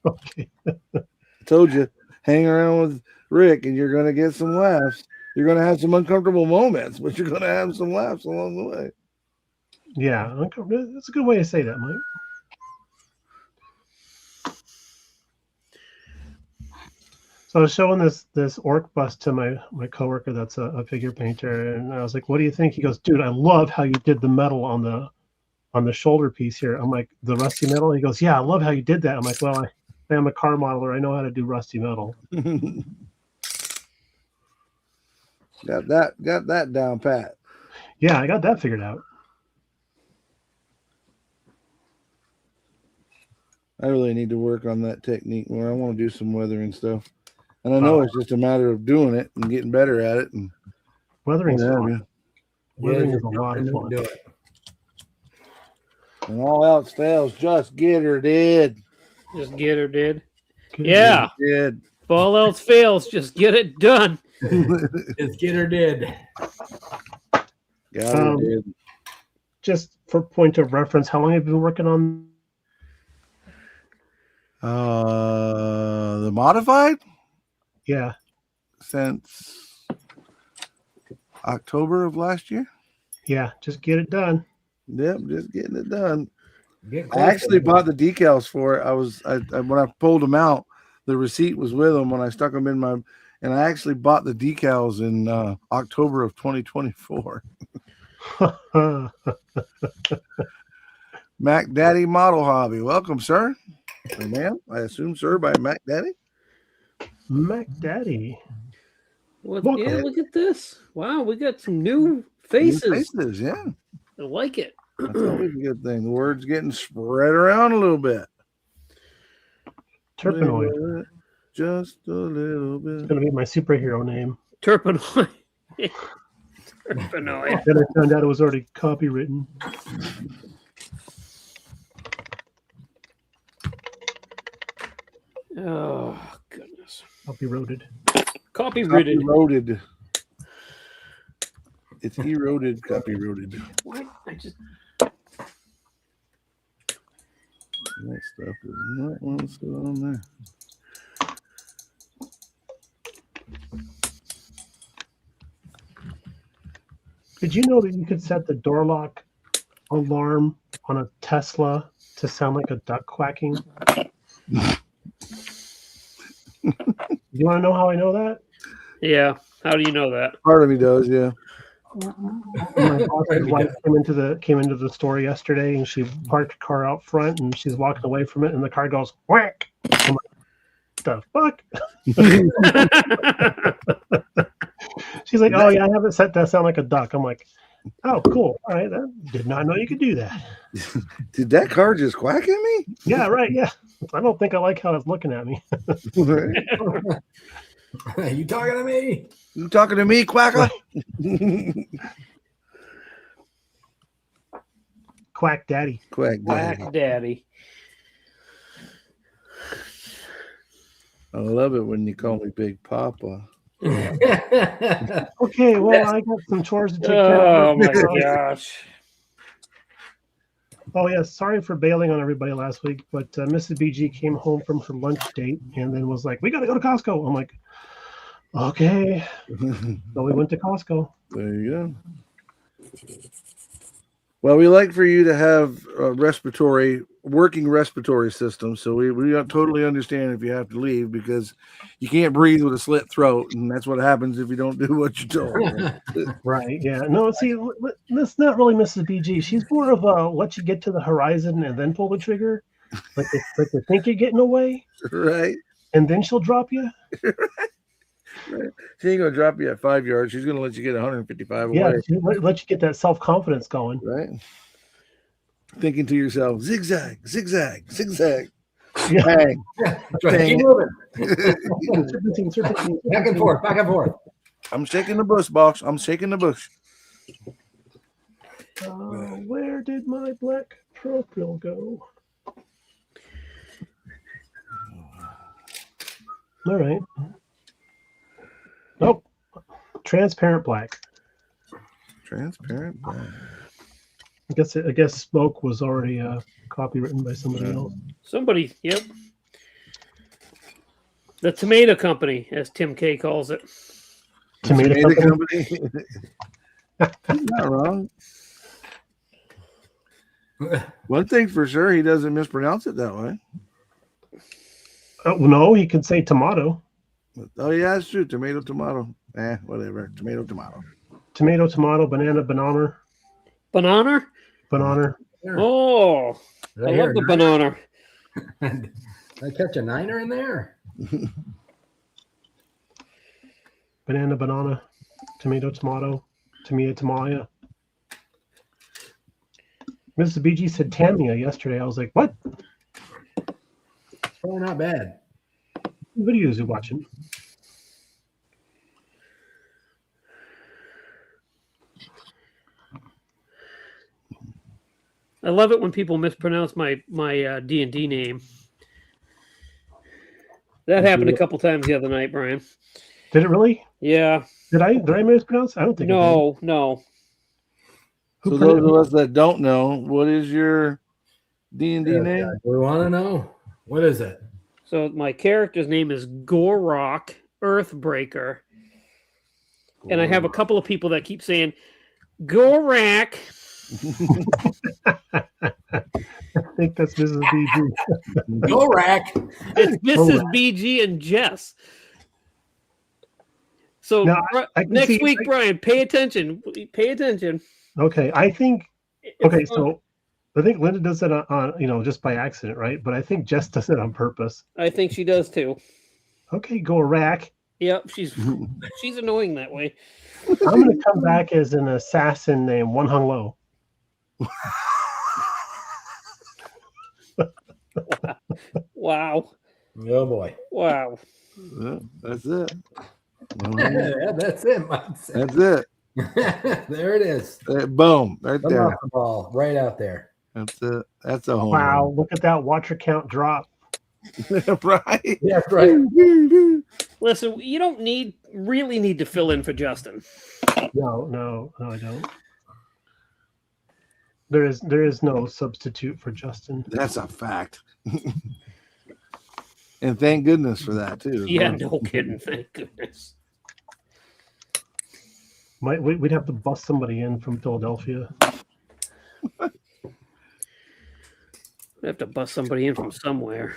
Okay. Told you, hang around with Rick and you're going to get some laughs. You're going to have some uncomfortable moments, but you're going to have some laughs along the way. Yeah, that's a good way to say that, Mike. So I was showing this orc bust to my coworker that's a figure painter, and I was like, "What do you think?" He goes, "Dude, I love how you did the metal on the shoulder piece here." I'm like, "The rusty metal?" He goes, "Yeah, I love how you did that." I'm like, "Well, I am a car modeler. I know how to do rusty metal." Got that down pat. Yeah, I got that figured out. I really need to work on that technique more. I want to do some weathering stuff. And I know it's just a matter of doing it and getting better at it. And Weathering's yeah, fun. Weathering is a lot of Do fun. it. and all else fails, just get her dead. Just get her did. Good. Yeah. Dead. If all else fails, just get it done. It's get or did. Got her Um, dead. Just for point of reference, how long have you been working on? The modified Yeah, since October of last year. Yeah, just get it done. Yep, just getting it done. Get I close actually to bought the decals for it. I when I pulled them out, the receipt was with them when I stuck them in my, and I actually bought the decals in October of 2024. Mac Daddy Model Hobby. Welcome, sir. Or ma'am, I assume, sir, by Mac Daddy. Mac Daddy. Well, Welcome. yeah, look at this. Wow, we got some new New faces. faces, yeah. I like it. That's always a good thing. The word's getting spread around a little bit. Turpinoid. Just a little bit. It's going to be my superhero name. Turpinoid. Turpinoid. Then I found out it was already copywritten. Oh, goodness. Copyrighted. Copywritten. Eroded. It's eroded, copyrighted. What? I just. That stuff is not one that's still on there. Did you know that you could set the door lock alarm on a Tesla to sound like a duck quacking? You want to know how I know that? Yeah. How do you know that? Part of me does, yeah. My boss's wife came into the store yesterday, and she parked her car out front, and she's walking away from it, and the car goes whack. I'm like, the fuck? She's like, oh yeah, I have it set to sound like a duck. I'm like, oh cool. All right, I did not know you could do that. Did that car just quack at me? Yeah, right. Yeah, I don't think I like how it's looking at me. You talking to me? You talking to me, Quacker? Quack Daddy. Quack Daddy. Quack Daddy. I love it when you call me Big Papa. Okay, well, I got some chores to take care Oh of. my gosh. Oh yeah, sorry for bailing on everybody last week, but Mrs. BG came home from her lunch date and then was like, "We got to go to Costco." I'm like, "Okay." So we went to Costco. There you go. Well, we like for you to have a working respiratory system. So we don't totally understand if you have to leave because you can't breathe with a slit throat. And that's what happens if you don't do what you're told. Right? Yeah. No, see, that's not really Mrs. BG. She's more of a let you get to the horizon and then pull the trigger, like they think you're getting away, Right? and then she'll drop you. Right. She ain't going to drop you at 5 yards. She's going to let you get 155 Yeah, away. she'll let you get that self-confidence going. Right? Thinking to yourself, zigzag, zigzag, zigzag. Yeah. Bang. Keep moving. Serpentine. Back and forth, back and forth. I'm shaking the bush, boss. I'm shaking the bush. Where did my black tropil go? All right. Nope. Transparent black. Transparent black. I guess smoke was already copywritten by somebody else. Somebody, yep. The Tomato Company, as Tim K calls it. Tomato company. Company. He's not wrong. One thing for sure, he doesn't mispronounce it that way. No, he can say tomato. Oh yeah, that's true. Tomato, tomato. Whatever. Tomato, tomato. Tomato, tomato, banana, banana, Banana? banana. Oh, I love the banana. Did I catch a niner in there? Banana, banana, tomato, tomato, tomato, tomato. Mrs. BG said Tamia yesterday. I was like, what? Probably not bad. What videos are you watching? I love it when people mispronounce my D&D name. That happened a couple times the other night, Brian. Did it really? Yeah. Did I mispronounce? I don't think. No. So those of us that don't know, what is your D&D name? Do we want to know? What is it? So my character's name is Gorok Earthbreaker. And I have a couple of people that keep saying, Go rack. I think that's Mrs. BG. Go rack. It's Mrs. rack. BG and Jess. So Now, I can next see- week, Brian, pay attention. Pay attention. Okay, I think. It's Okay, fun. so I think Linda does it on just by accident, right? But I think Jess does it on purpose. I think she does too. Okay, go rack. Yep, she's annoying that way. I'm going to come back as an assassin named One Hung Lo. Wow. Oh boy. Wow. Yeah, that's it. Yeah, that's it. That's it. There it is. Boom, right Come there. off the ball, right out there. That's it. That's a home Wow, look at that watcher count drop. run. Right. Yeah, right. Listen, you don't really need to fill in for Justin. No, I don't. There is no substitute for Justin. That's a fact. And thank goodness for that too. Yeah, no kidding. Thank goodness. We'd have to bust somebody in from Philadelphia. I have to bust somebody in from somewhere.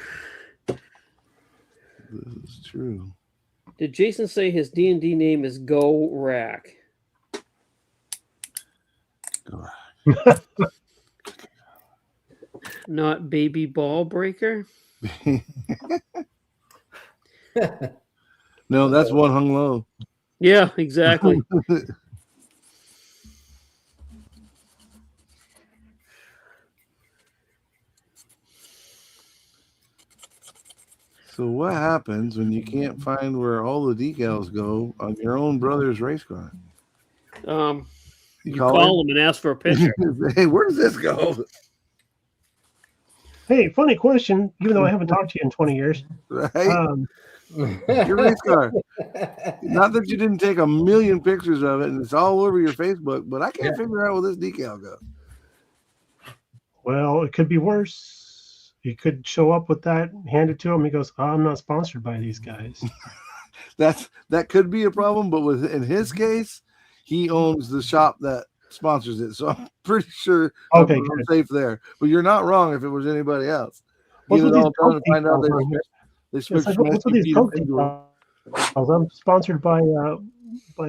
This is true. Did Jason say his D&D name is Go Rack? Go Not Baby Ball Breaker? No, that's One Hung Low. Yeah, exactly. So what happens when you can't find where all the decals go on your own brother's race car? You call him and ask for a picture. Hey, where does this go? Hey, funny question. Even though I haven't talked to you in 20 years, Right? Your race car. Not that you didn't take a million pictures of it and it's all over your Facebook, but I can't figure out where this decal goes. well, it could be worse. He could show up with that, hand it to him. He goes, oh, "I'm not sponsored by these guys." That could be a problem, but in his case, he owns the shop that sponsors it, so I'm pretty sure Okay, I'm good. safe there. But you're not wrong if it was anybody else. What's You with know, these I'm trying to Coke find out decals on here? they It's switched like, from what's with these STP Coke to Pingu. decals? I'm sponsored by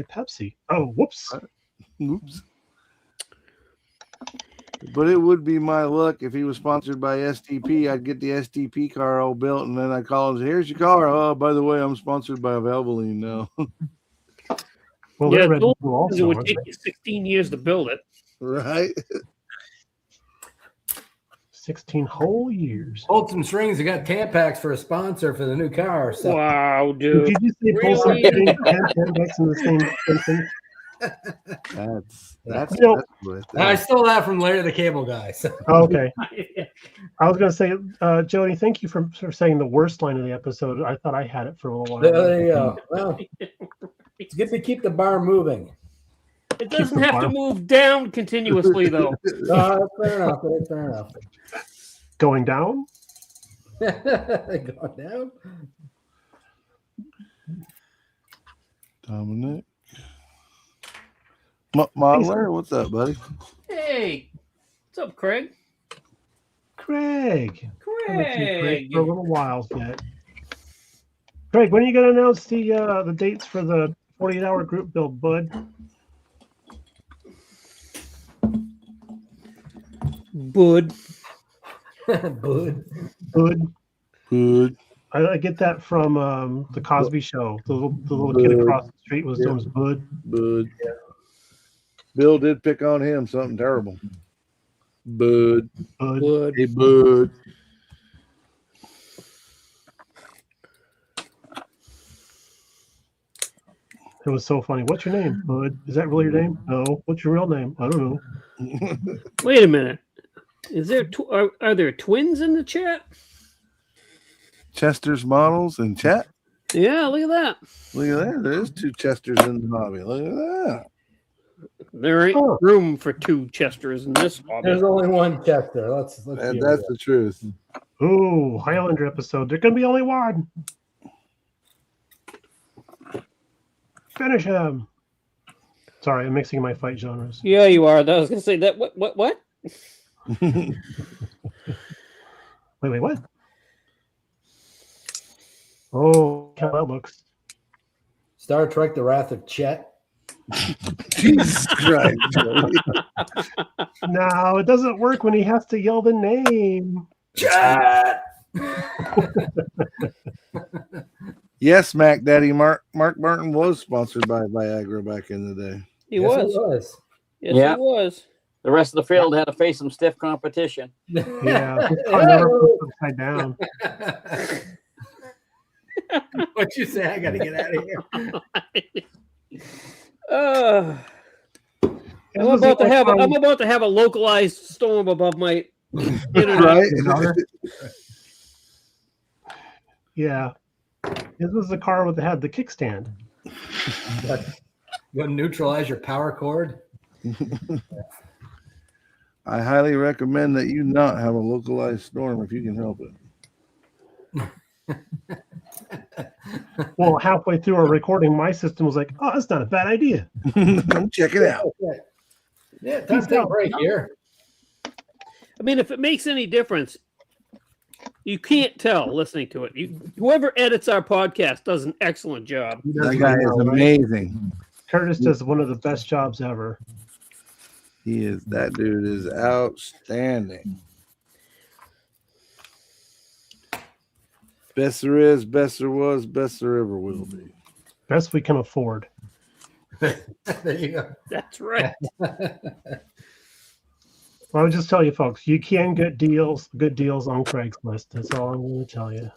Pepsi. Oh, whoops. Oops. But it would be my luck if he was sponsored by STP. I'd get the STP car all built, and then I'd call him and say, "Here's your car. Oh, by the way, I'm sponsored by Valvoline now." Well, Yeah, they're Red Bull- Bull also, it would aren't take they? you 16 years to build it. Right? 16 whole years. Hold some strings. I got Tampax for a sponsor for the new car. So Wow, Did dude. you just say pull some Really? strings and Tampax in the same sentence? That's You know, what I stole that from Larry the Cable Guy. So. Oh, okay. I was going to say, Jody, thank you for saying the worst line of the episode. I thought I had it for a little while. There you go. Well, it's good to keep the bar moving. It doesn't the have to bar- move down continuously, though. That's fair enough. That's fair enough. Going down? Going down. Dominic. Modeler, what's up, buddy? Hey, what's up, Craig? Craig. Haven't seen Craig Craig. for a little while yet. Craig, when are you going to announce the dates for the 48-hour group build, bud? Bud. Bud. Bud. Good. I get that from the Cosby Show. The little kid across the street was doing his bud. Bud. Bill did pick on him something terrible. Bud. Bud. Bud. Hey, Bud. It was so funny. What's your name, Bud? Is that really your name? No. What's your real name? I don't know. Wait a minute. Is there are there twins in the chat? Chester's models in chat. Yeah, look at that. Look at that. There's two Chesters in the hobby. Look at that. There ain't Huh. room for two Chesters in this hobby. There's only one Chester. Let's And be that's real. the truth. Ooh, Highlander episode. There can be only one. Finish him. Sorry, I'm mixing my fight genres. Yeah, you are. I was gonna say that. What? Wait, what? Oh, how that looks. Star Trek: The Wrath of Chet. Jesus Christ. No, it doesn't work when he has to yell the name. Chet. Yes, Mac Daddy. Mark Martin was sponsored by Viagra back in the day. He Yes, was. it was. Yes, Yeah. he was. The rest of the field had to face some stiff competition. Yeah, his car never flipped upside down. What you say? I gotta get out of here. His was the only car- I'm about to have a localized storm above my internet. Right? Yeah, his was the car that had the kickstand. Go neutralize your power cord. I highly recommend that you not have a localized storm if you can help it. Well, halfway through our recording, my system was like, "Oh, that's not a bad idea." Check it out. Yeah, time to take a break here. I mean, if it makes any difference, you can't tell listening to it. Whoever edits our podcast does an excellent job. That guy is amazing. Curtis does one of the best jobs ever. He is. That dude is outstanding. Best there is, best there was, best there ever will be. Best we can afford. There you go. That's right. I would just tell you, folks, you can get good deals on Craigslist. That's all I'm going to tell you.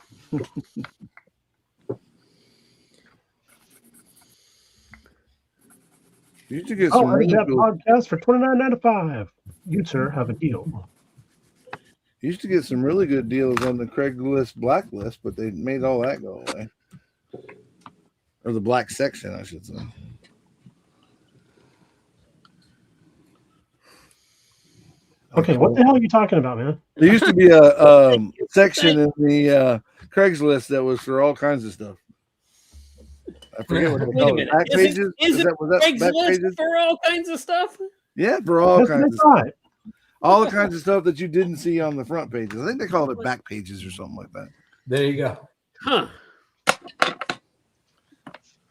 You should get Oh, some I really did that cool, podcast for $29.95. You, sir, have a deal. you used to get some really good deals on the Craigslist blacklist, but they made all that go away. Or the black section, I should say. Okay, what the hell are you talking about, man? There used to be a section in the Craigslist that was for all kinds of stuff. I forget what they Wait a call it. minute. Back Is it- pages? is it Was that back Craigslist pages? for all kinds of stuff. Yeah, for all That's what I kinds of stuff. thought. All the kinds of stuff that you didn't see on the front pages. I think they called it back pages or something like that. There you go. Huh.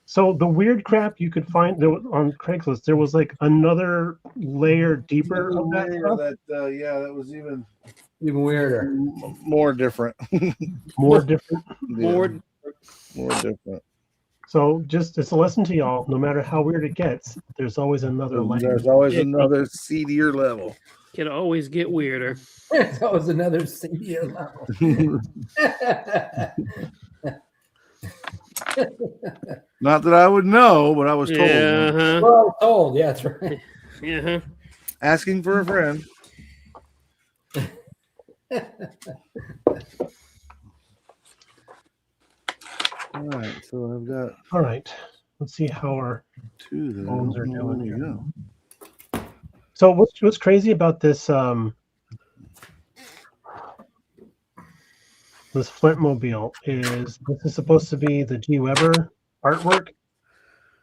So the weird crap you could find on Craigslist, there was like another layer deeper of that stuff. That was even Even weirder. more different. More different. More. More different. So just it's a lesson to y'all. No matter how weird it gets, there's always another layer. There's always another seedier level. Can always get weirder. That was another senior level. Not that I would know, but I was told. Yeah. Uh-huh. Well, I was told. Yeah, that's right. Yeah. Asking for a friend. All right, so I've got All right. Let's see how our two that I Phones are don't know where doing to here. go. So what's crazy about this this Flintmobile is this is supposed to be the G. Weber artwork,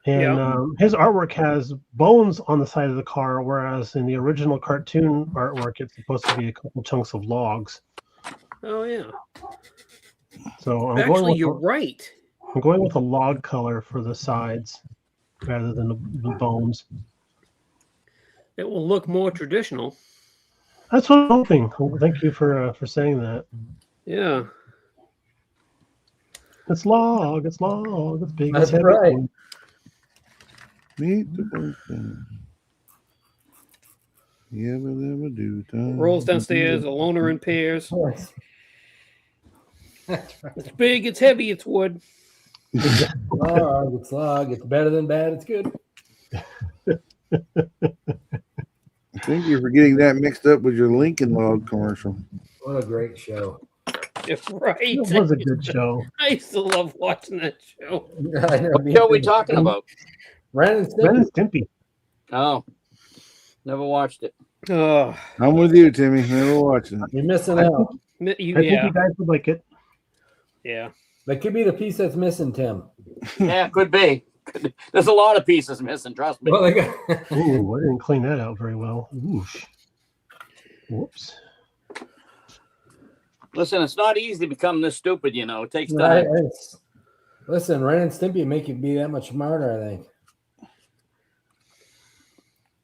and Yeah. his artwork has bones on the side of the car, whereas in the original cartoon artwork, it's supposed to be a couple chunks of logs. Oh yeah. So Actually, you're right. I'm going with a log color for the sides rather than the bones. It will look more traditional. That's what I'm hoping. Well, thank you for saying that. Yeah. It's log. It's log. It's big. That's it's heavy. right. Meet the person. Yabba do time. Rolls downstairs, a loner in pairs. Of course. That's right. It's big, it's heavy, it's wood. Log, it's log. It's better than bad. It's good. I think you're getting that mixed up with your Lincoln Log commercial. What a great show. Yeah, right. It was a good show. I used to love watching that show. I know, What me show are we too. talking about? Ren and Ren Stimpy. and Stimpy. Oh, never watched it. Oh, I'm with you, Timmy. Never watching it. You're missing I out. I think yeah, you guys would like it. yeah. That could be the piece that's missing, Tim. Yeah, could be. There's a lot of pieces missing. Trust me. Well, they got, Ooh, I didn't clean that out very well. Oof. Whoops. Listen, it's not easy to become this stupid. You know, it takes right, time. listen, Ren and Stimpy make you be that much smarter, I think.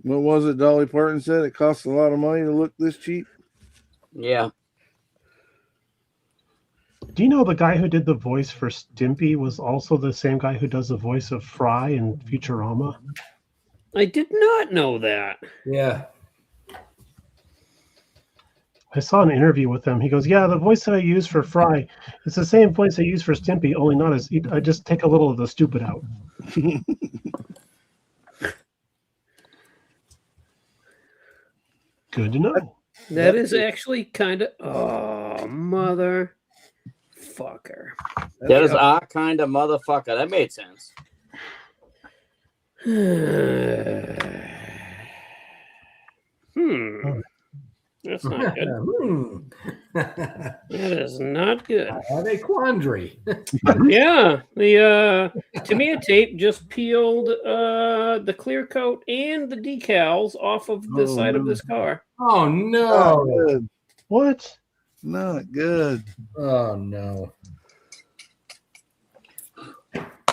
What was it Dolly Parton said? It costs a lot of money to look this cheap. Yeah. Do you know the guy who did the voice for Stimpy was also the same guy who does the voice of Fry in Futurama? I did not know that. Yeah. I saw an interview with him. He goes, "Yeah, the voice that I use for Fry, it's the same voice I use for Stimpy, only not as I just take a little of the stupid out." Good to know. That is actually kind of mother fucker. That is our kind of motherfucker. That made sense. That's not good. That is not good. I have a quandary. Yeah, the Tamiya tape just peeled the clear coat and the decals off of the side of this car. Oh Not no. good. What? Not good. Oh no.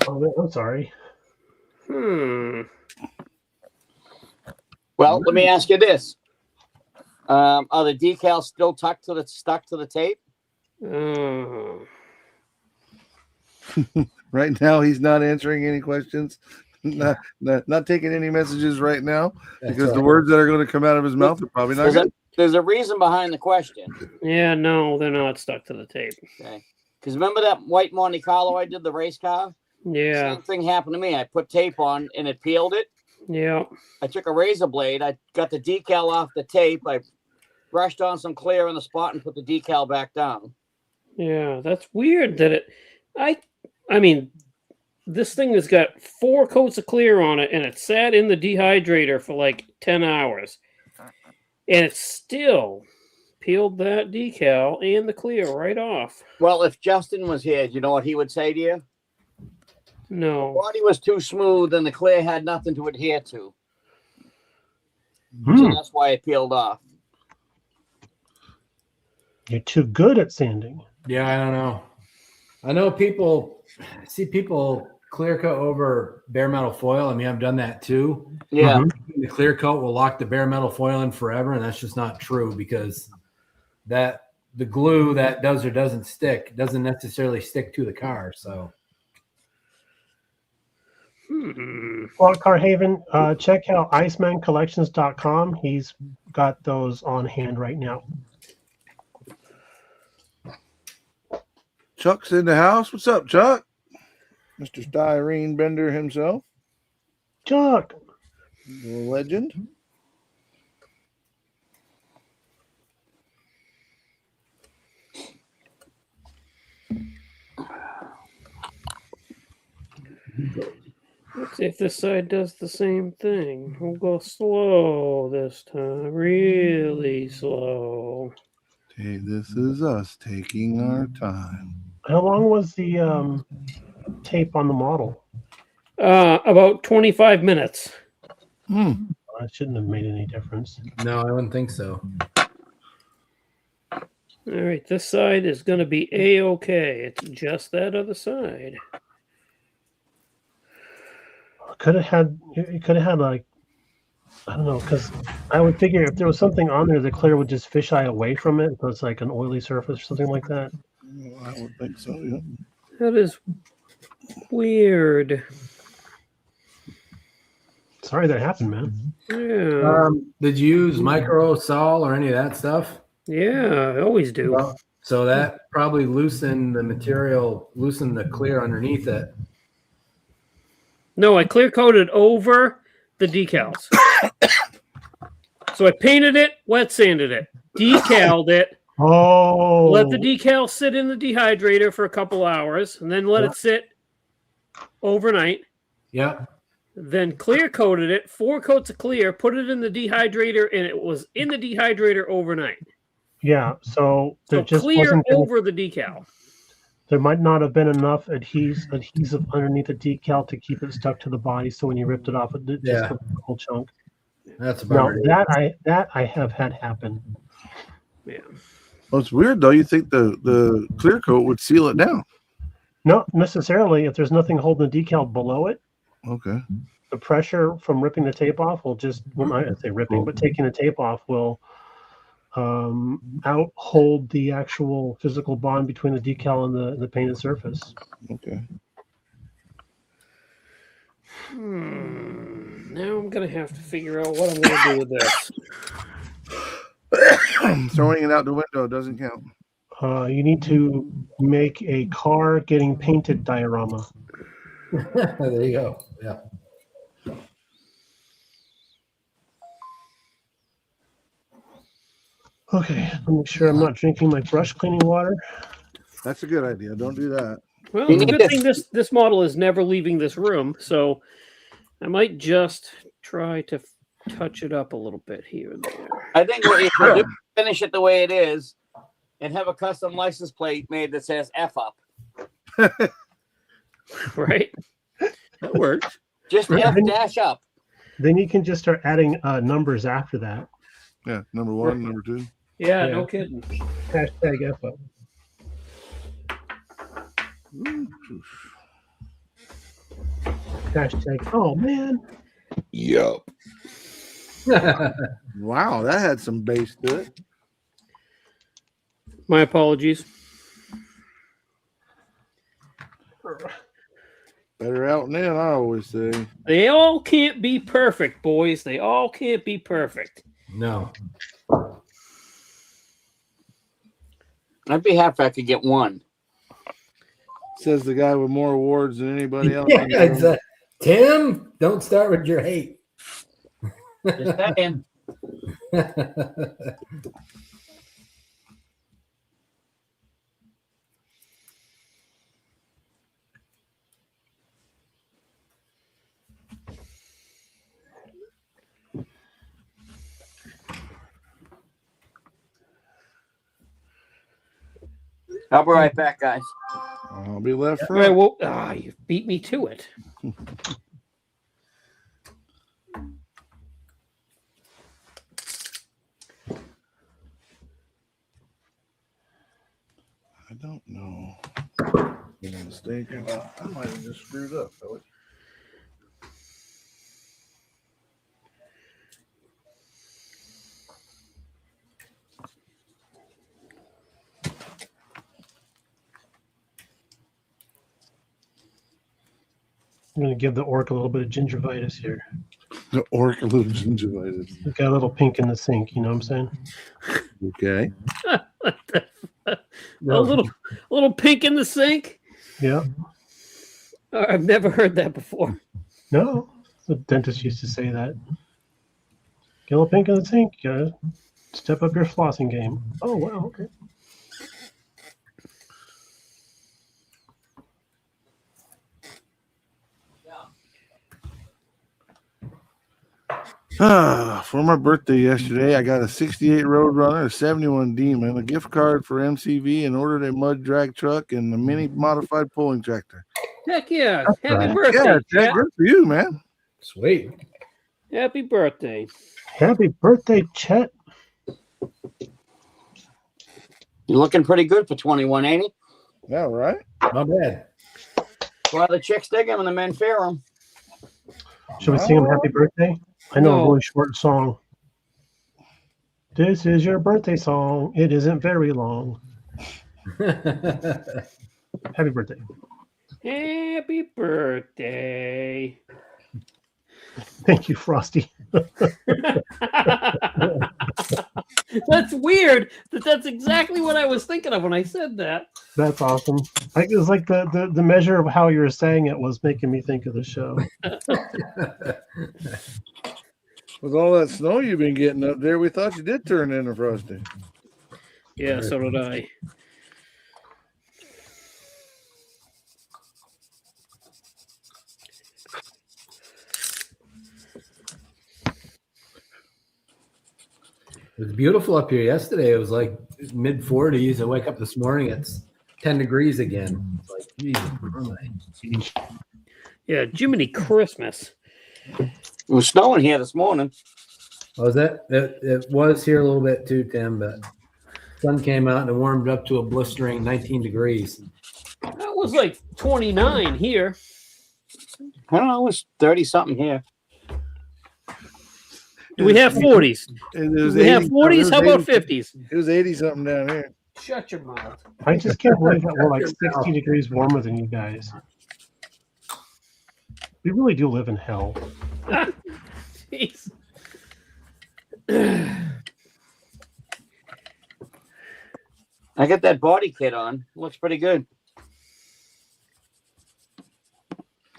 Oh, I'm sorry. Well, let me ask you this: are the decals still stuck to the tape? Right now, he's not answering any questions. Not taking any messages right now because the words that are going to come out of his mouth are probably not good. There's a reason behind the question. Yeah, no, they're not stuck to the tape. Okay. Because remember that white Monte Carlo I did, the race car? Yeah, Same thing happened to me. I put tape on and it peeled it. yeah. I took a razor blade. I got the decal off the tape. I brushed on some clear on the spot and put the decal back down. Yeah, that's weird that it. I mean, this thing has got 4 coats of clear on it, and it sat in the dehydrator for like 10 hours, and it still peeled that decal and the clear right off. Well, if Justin was here, you know what he would say to you? The No, body was too smooth and the clear had nothing to adhere to. Hmm. So that's why it peeled off. You're too good at sanding. Yeah, I don't know. I know see people clear coat over bare metal foil. I mean, I've done that too. Yeah. Mhm. The clear coat will lock the bare metal foil in forever, and that's just not true because the glue that does or doesn't stick doesn't necessarily stick to the car. So Well, Carhaven, check out IcemanCollections.com. He's got those on hand right now. Chuck's in the house. What's up, Chuck? Mr. Styrene Bender himself, Chuck, the legend. let's see if this side does the same thing. We'll go slow this time, really slow. Hey, this is us taking our time. how long was the tape on the model? About 25 minutes. It shouldn't have made any difference. no, I wouldn't think so. All right, this side is going to be A-okay. It's just that other side. Could have had. It could have had like, I don't know, because I would figure if there was something on there, the clear would just fisheye away from it. So it's like an oily surface or something like that. I would think so. Yeah. That is weird. Sorry that happened, man. Yeah, Did you use micro sol or any of that stuff? yeah, I always do. Well, so that probably loosened the material, loosened the clear underneath it. No, I clear coated over the decals. So I painted it, wet sanded it, decaled it, Oh, let the decal sit in the dehydrator for a couple hours, and then let it sit overnight. Yep. Then clear coated it, 4 coats of clear, put it in the dehydrator, and it was in the dehydrator overnight. yeah. So there So just clear wasn't. over the decal. There might not have been enough adhesive underneath the decal to keep it stuck to the body. So when you ripped it off, it just Yeah. took a whole chunk. That's a Now bummer. that I have had happen. Yeah. Well, it's weird though. You think the clear coat would seal it down? Not necessarily. If there's nothing holding the decal below it, Okay. the pressure from ripping the tape off will just, well, I say ripping, but taking the tape off will out hold the actual physical bond between the decal and the painted surface. Okay. Now I'm gonna have to figure out what I'm gonna do with this. Throwing it out the window doesn't count. You need to make a car getting painted diorama. There you go. Yeah. Okay, let me make sure I'm not drinking my brush cleaning water. That's a good idea. Don't do that. Well, it's a good thing this model is never leaving this room, so I might just try to touch it up a little bit here and there. I think what you should do, finish it the way it is, and have a custom license plate made that says "F up." Right? That works. Just F dash up. Then you can just start adding numbers after that. Yeah. Number 1, number 2. Yeah, Yeah. no kidding. Hashtag F up. Hashtag, oh man. Yup. Wow, that had some bass to it. My apologies. Better out than in, I always say. They all can't be perfect, boys. They all can't be perfect. No. I'd be happy if I could get one. Says the guy with more awards than anybody else. Yeah, exactly. Tim, don't start with your hate. Just saying. I'll be right back, guys. I'll be left All right, front. well, you beat me to it. I don't know. Made a mistake. I might have just screwed up, fellas. I'm going to give the orc a little bit of gingivitis here. The orc a little gingivitis. We've got a little pink in the sink, you know what I'm saying? Okay. A little pink in the sink. Yeah. I've never heard that before. No, the dentist used to say that. Get a little pink in the sink. You gotta step up your flossing game. Oh, wow. Okay. For my birthday yesterday, I got a 68 Roadrunner, a 71 Demon, a gift card for MCV, and ordered a mud drag truck and a mini modified pulling tractor. Heck yeah. Happy right. birthday. Yeah, Chet. Jack, good for you, man. Sweet. Happy birthday. Happy birthday, Chet. You're looking pretty good for 21, ain't he? Yeah, right? Not bad. Well, the chicks dig him and the men fear him. Should we sing him happy birthday? I know a No. really short song. This is your birthday song. It isn't very long. Happy birthday. Happy birthday. Thank you, Frosty. That's weird. That's exactly what I was thinking of when I said that. That's awesome. It was like the measure of how you were saying it was making me think of the show. With all that snow you've been getting up there, we thought you did turn into Frosty. Yeah, so did I. It was beautiful up here yesterday. It was like mid 40s. I wake up this morning, it's 10 degrees again. It's like, Jesus Christ. Yeah, Jiminy Christmas. It was snowing here this morning. Was it? It was here a little bit too, Tim, but sun came out and it warmed up to a blistering 19 degrees. That was like 29 here. I don't know. It was 30 something here. Do we have 40s? It Do was we have 80 40s? How about 80 50s? It was 80 something down here. Shut your mouth. I just can't believe that we're like 60 degrees warmer than you guys. We really do live in hell. Jeez. I got that body kit on. Looks pretty good.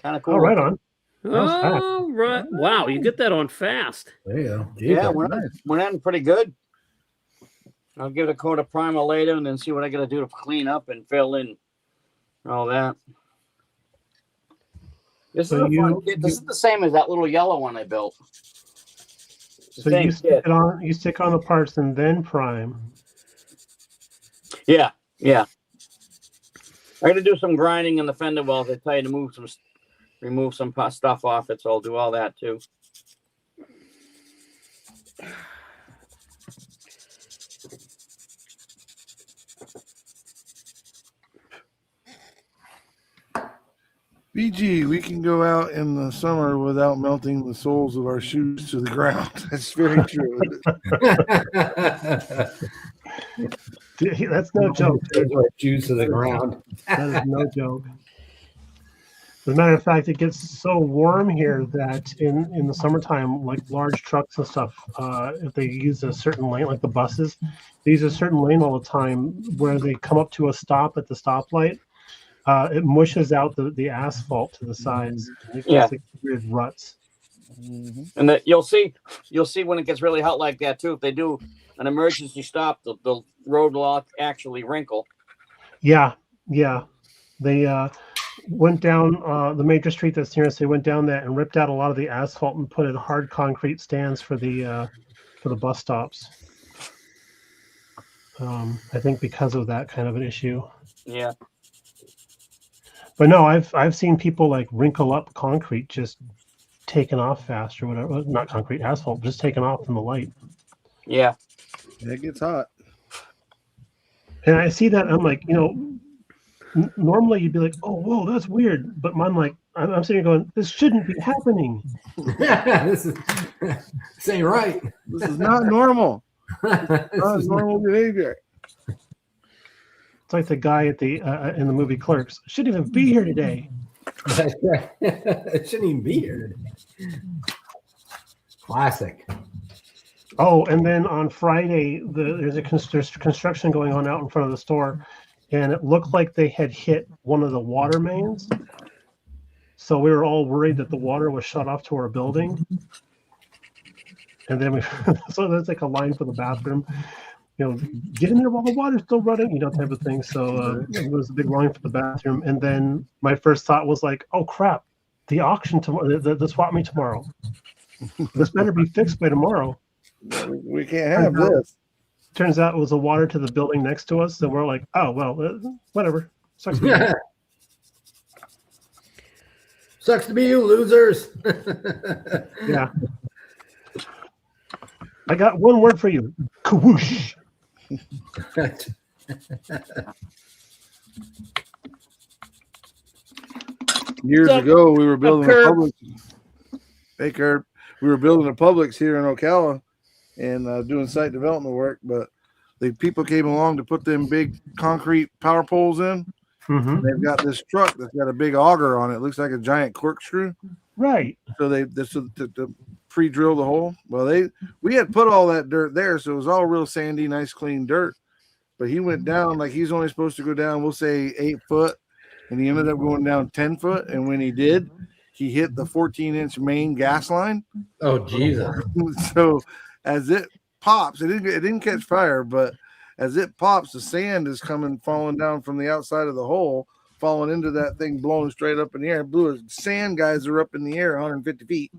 Kind of cool. Oh, right on. Oh, right. Wow, you get that on fast. There you go. Yeah, Jesus. went in pretty good. I'll give it a coat of primer later and then see what I got to do to clean up and fill in all that. This So is a fun kit. This is the same as that little yellow one I built. So you stick on the parts and then prime. Yeah. I got to do some grinding in the fender wells. They tell you to remove some stuff off it, so I'll do all that too. BG, we can go out in the summer without melting the soles of our shoes to the ground. That's very true. That's no joke. Shoes to the ground. That is no joke. As a matter of fact, it gets so warm here that in the summertime, like large trucks and stuff, if they use a certain lane, like the buses, they use a certain lane all the time where they come up to a stop at the stoplight. It mushes out the asphalt to the sides. It Yeah. like weird ruts. And that you'll see when it gets really hot like that too. If they do an emergency stop, the road will actually wrinkle. Yeah. They went down the major street that's near us. They went down that and ripped out a lot of the asphalt and put in hard concrete stands for the bus stops. I think because of that kind of an issue. Yeah. But no, I've seen people like wrinkle up concrete just taken off fast or whatever. Not concrete, asphalt, just taken off from the light. Yeah. It gets hot. And I see that I'm like, normally you'd be like, oh, whoa, that's weird. But I'm like, I'm sitting here going, this shouldn't be happening. this ain't right. This is not normal. Not normal behavior. It's like the guy at the in the movie Clerks. Shouldn't even be here today. It shouldn't even be here today. Classic. Oh, and then on Friday, there's construction going on out in front of the store, and it looked like they had hit one of the water mains. So we were all worried that the water was shut off to our building. And then so there's like a line for the bathroom. Get in there while the water's still running, type of thing. So it was a big line for the bathroom. And then my first thought was like, oh crap, the auction tomorrow, the swap meet tomorrow. This better be fixed by tomorrow. We can't have this. Turns out it was the water to the building next to us. So we're like, oh, well, whatever. Sucks to be you. Sucks to be you, losers. Yeah. I got one word for you. Kawoosh. Years Sup- ago, we were building a Curb? Publix. Hey, Curb. We were building a Publix here in Ocala and doing site development work, but the people came along to put them big concrete power poles in. Mm-hmm. They've got this truck that's got a big auger on it. It looks like a giant corkscrew. Right. So to pre-drill the hole. Well, we had put all that dirt there, so it was all real sandy, nice, clean dirt. But he went down like he's only supposed to go down, we'll say 8 foot, and he ended up going down 10 foot. And when he did, he hit the 14-inch main gas line. Oh, Jesus. So as it pops, it didn't catch fire, but as it pops, the sand is falling down from the outside of the hole, falling into that thing, blowing straight up in the air. Blue sand guys are up in the air 150 feet.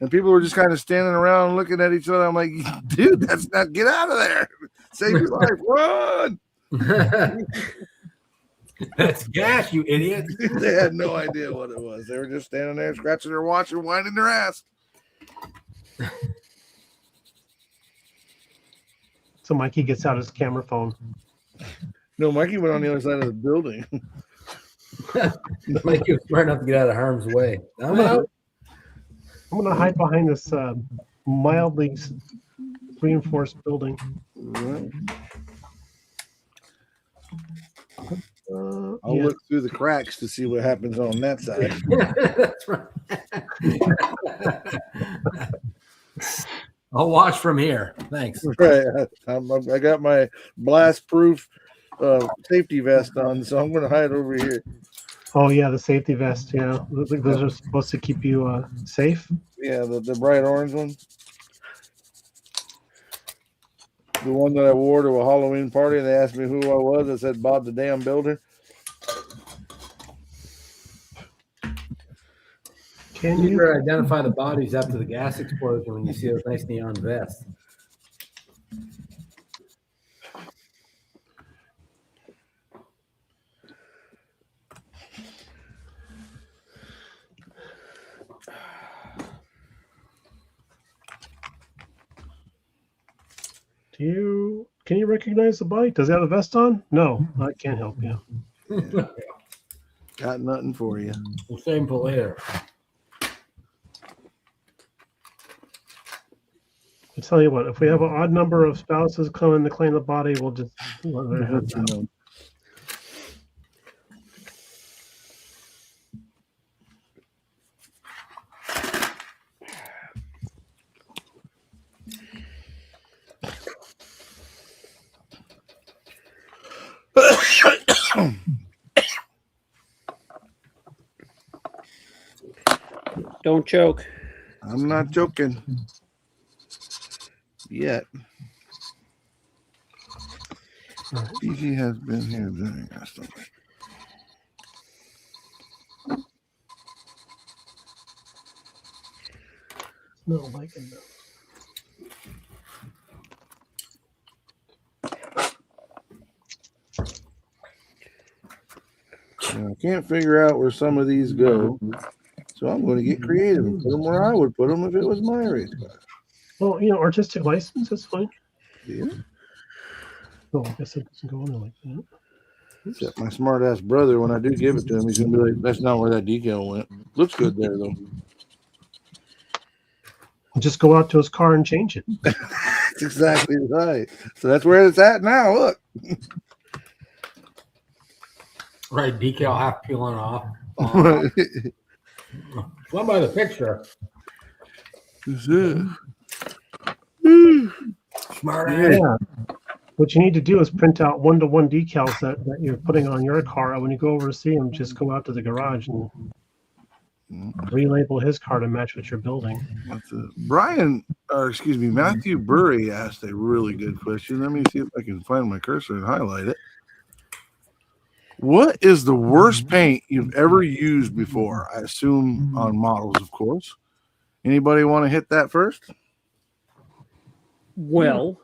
And people were just kind of standing around looking at each other. I'm like, dude, that's not, get out of there. Save your life. Run. That's gas, you idiot. They had no idea what it was. They were just standing there scratching their watch and winding their ass. So Mikey gets out his camera phone. No, Mikey went on the other side of the building. Like you're smart enough to get out of harm's way. I'm out. I'm gonna hide behind this mildly reinforced building. Right. I'll Yeah. look through the cracks to see what happens on that side. That's right. I'll watch from here. Thanks. Right. I got my blast-proof safety vest on, so I'm going to hide over here. Oh yeah, the safety vest. Yeah, those are supposed to keep you safe. Yeah, the bright orange one. The one that I wore to a Halloween party, and they asked me who I was. I said Bob the Damn Builder. Can You you? better identify the bodies after the gas explosion when you see those nice neon vests. Can you recognize the body? Does he have a vest on? No, I can't help you. Got nothing for you. We'll save for later. I tell you what, if we have an odd number of spouses coming to claim the body, we'll just let her have that. Don't choke. I'm not joking. Yet. Easy has been here during our stomach. No, like it. Now, I can't figure out where some of these go, so I'm going to get creative and put them where I would put them if it was my race class. Well, artistic license is fine. Yeah. Oh, I guess it doesn't go on there like that. Except my smart ass brother, when I do give it to him, he's going to be like, that's not where that decal went. Looks good there, though. Just go out to his car and change it. That's exactly right. So that's where it's at now. Look. Right, decal half peeling off. One by the picture. This is. Smart ass. Yeah. What you need to do is print out 1-to-1 decals that you're putting on your car. When you go over to see him, just go out to the garage and relabel his car to match what you're building. Matthew Burry asked a really good question. Let me see if I can find my cursor and highlight it. What is the worst paint you've ever used before? I assume on models, of course. Anybody want to hit that first? Well,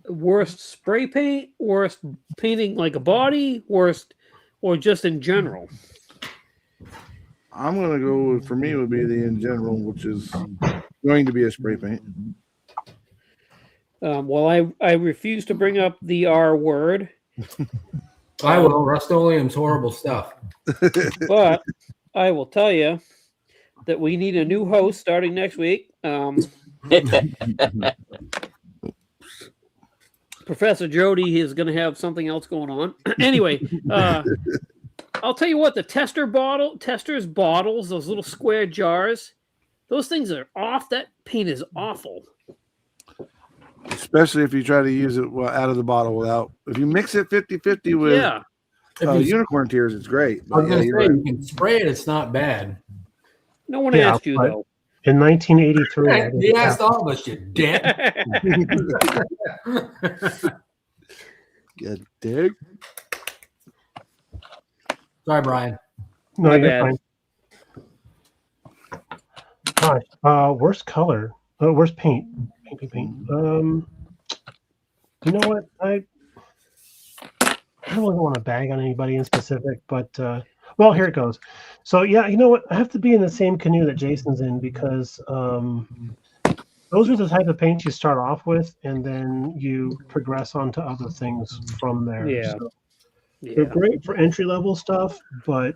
worst spray paint, worst painting like a body, worst, or just in general. I'm going to go with, for me, it would be the in general, which is going to be a spray paint. Well, I refuse to bring up the R word, I will. Rust-Oleum's horrible stuff. but I will tell you that we need a new host starting next week. Professor Jody is going to have something else going on. Anyway, I'll tell you what, the tester's bottles, those little square jars, those things are off. That paint is awful. Especially if you try to use it out of the bottle without. If you mix it 50-50 with unicorn tears, it's great. I was But gonna you're say, right. you can spray it, it's not bad. No one Yeah, asked you, but- though. In 1983, I did He half- asked all of us, you dick. Good dig. Sorry, Brian. no, My you're bad. fine. Gosh, worst color, worst paint. Paint. You know what? I don't want to bag on anybody in specific, but well, here it goes. So yeah, you know what? I have to be in the same canoe that Jason's in because those are the type of paints you start off with, and then you progress on to other things from there. Yeah. So they're great for entry level stuff, but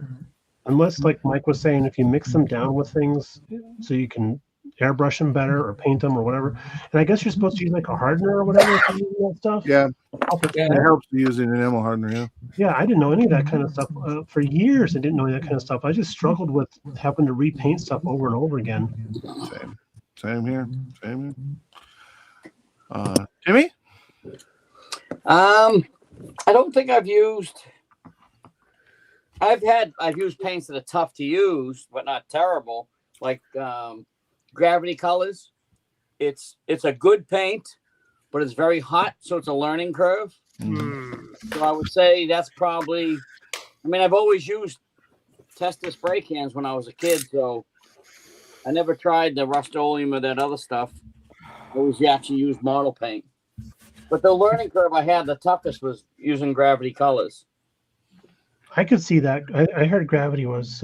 unless, like Mike was saying, if you mix them down with things so you can airbrush them better or paint them or whatever. And I guess you're supposed to use like a hardener or whatever for using that stuff. Yeah, Yeah. it helps to use an enamel hardener. Yeah. Yeah, I didn't know any of that kind of stuff. For years, I didn't know any of that kind of stuff. I just struggled with having to repaint stuff over and over again. Same here. Same here. Jimmy? I don't think I've used paints that are tough to use, but not terrible. Like Gravity Colors. It's a good paint, but it's very hot, so it's a learning curve. So I would say that's probably. I mean, I've always used Testa spray cans when I was a kid, so I never tried the Rust-Oleum or that other stuff. I always actually used model paint. But the learning curve I had, the toughest was using Gravity Colors. I could see that. I heard Gravity was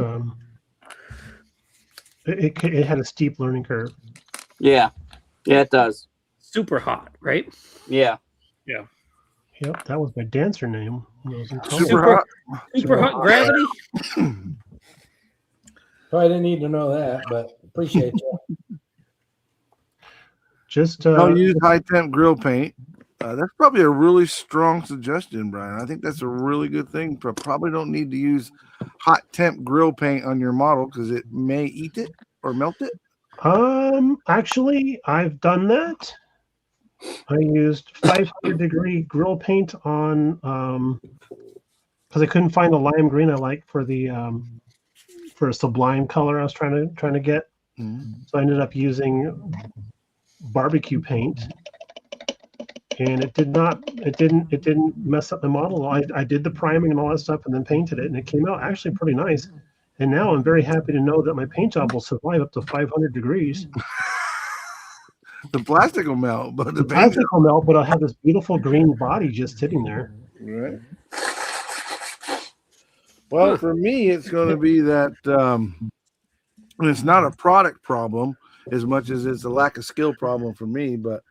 it had a steep learning curve. Yeah, it does. Super hot, right? Yeah. Yep, that was my dancer name. when I was in college. Super hot. Super hot gravity. Probably didn't need to know that, but appreciate you. Just Don't use high temp grill paint. That's probably a really strong suggestion, Brian. I think that's a really good thing. But probably don't need to use hot temp grill paint on your model because it may eat it or melt it. Actually, I've done that. I used 500-degree grill paint on because I couldn't find the lime green I like for the for a sublime color I was trying to get. So I ended up using barbecue paint, and it didn't mess up the model. I did the priming and all that stuff, and then painted it, and it came out actually pretty nice. And now I'm very happy to know that my paint job will survive up to 500 degrees. The plastic will melt, but the paint plastic will melt, but I'll have this beautiful green body just sitting there. right. Well, for me, it's going to be that it's not a product problem as much as it's a lack of skill problem for me. But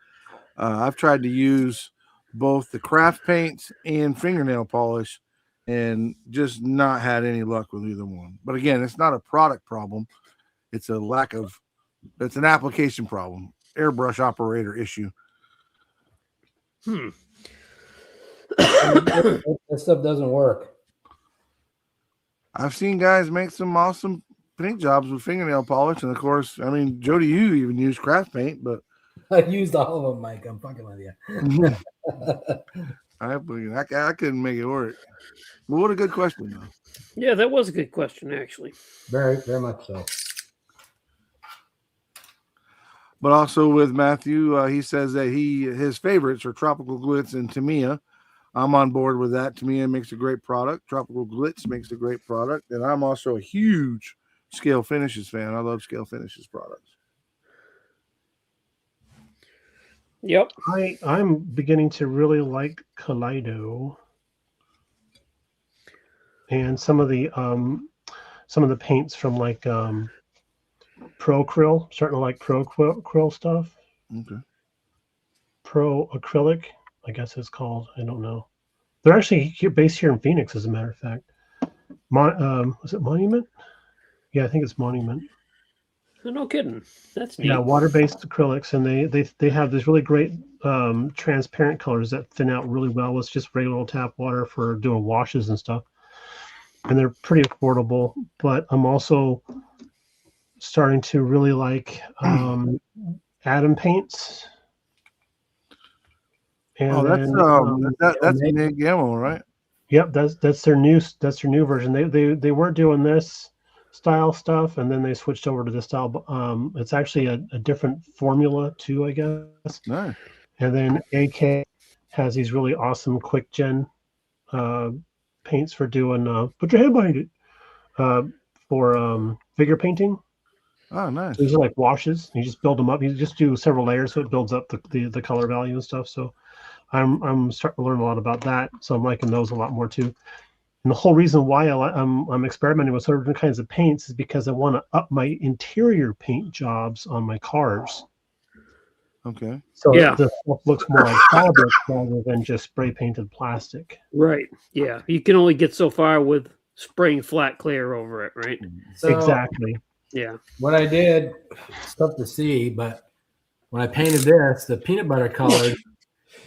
I've tried to use both the craft paints and fingernail polish and just not had any luck with either one. But again, it's not a product problem. It's an application problem. Airbrush operator issue. That stuff doesn't work. I've seen guys make some awesome paint jobs with fingernail polish, and of course, I mean, Jody, you even use craft paint, but I've used all of them, Mike. I'm fucking with you. I couldn't make it work. Well, what a good question, though. Yeah, that was a good question, actually. Very, very much so. But also with Matthew, he says that his favorites are Tropical Glitz and Tamiya. I'm on board with that. Tamiya makes a great product. Tropical Glitz makes a great product. And I'm also a huge Scale Finishes fan. I love Scale Finishes products. Yep. I'm beginning to really like Kaleido and some of the paints from like Pro Acryl. Starting to like Pro Acryl stuff. Okay. Pro Acrylic, I guess it's called. I don't know. They're actually based here in Phoenix, as a matter of fact. Was it Monument? Yeah, I think it's Monument. No kidding. That's neat. Yeah, water-based acrylics, and they have these really great transparent colors that thin out really well with just regular old tap water for doing washes and stuff. And they're pretty affordable. But I'm also starting to really like Atom paints. And that's Nick Gammo, right? Yep, that's their new version. They weren't doing this style stuff, and then they switched over to this style. It's actually a different formula too, I guess. Nice. And then AK has these really awesome quick gen paints for doing put your hand behind it for figure painting. Oh, nice. These are like washes. You just build them up. You just do several layers, so it builds up the color value and stuff. So I'm starting to learn a lot about that, so I'm liking those a lot more too. And the whole reason why I'm experimenting with certain kinds of paints is because I want to up my interior paint jobs on my cars, Okay. so Yeah. the stuff looks more like fabric rather than just spray painted plastic. Right. Yeah. You can only get so far with spraying flat clear over it, right? So Exactly. Yeah. what I did, it's tough to see, but when I painted this, the peanut butter color,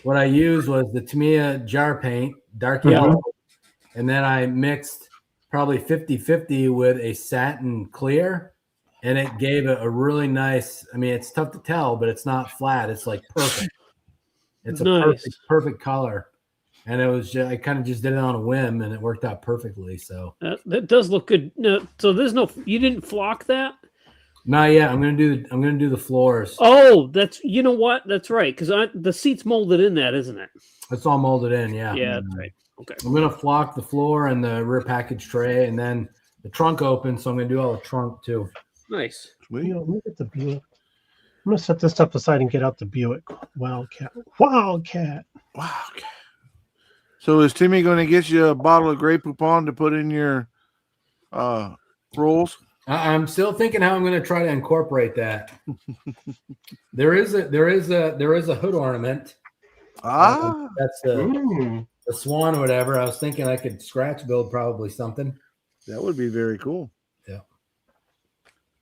what I used was the Tamiya jar paint, dark yellow, and then I mixed probably 50-50 with a satin clear, and it gave it a really nice, I mean, it's tough to tell, but it's not flat. It's like perfect. It's a Nice. perfect color. And it was just, I kind of just did it on a whim, and it worked out perfectly. So That does look good. No, so there's no, you didn't flock that? not yet. I'm gonna do the floors. Oh, you know what? That's right. Because the seat's molded in that, isn't it? It's all molded in. Yeah. Yeah, that's right. Okay. I'm gonna flock the floor and the rear package tray, and then the trunk open. So I'm gonna do all the trunk too. Nice. Sweet. Let me get the Buick. I'm gonna set this stuff aside and get out the Buick Wildcat. Wildcat. Wow. Okay. So is Timmy going to get you a bottle of Grey Poupon to put in your rolls? I'm still thinking how I'm gonna try to incorporate that. there is a hood ornament. Ah, That's Mm. the swan or whatever. I was thinking I could scratch build probably something. that would be very cool.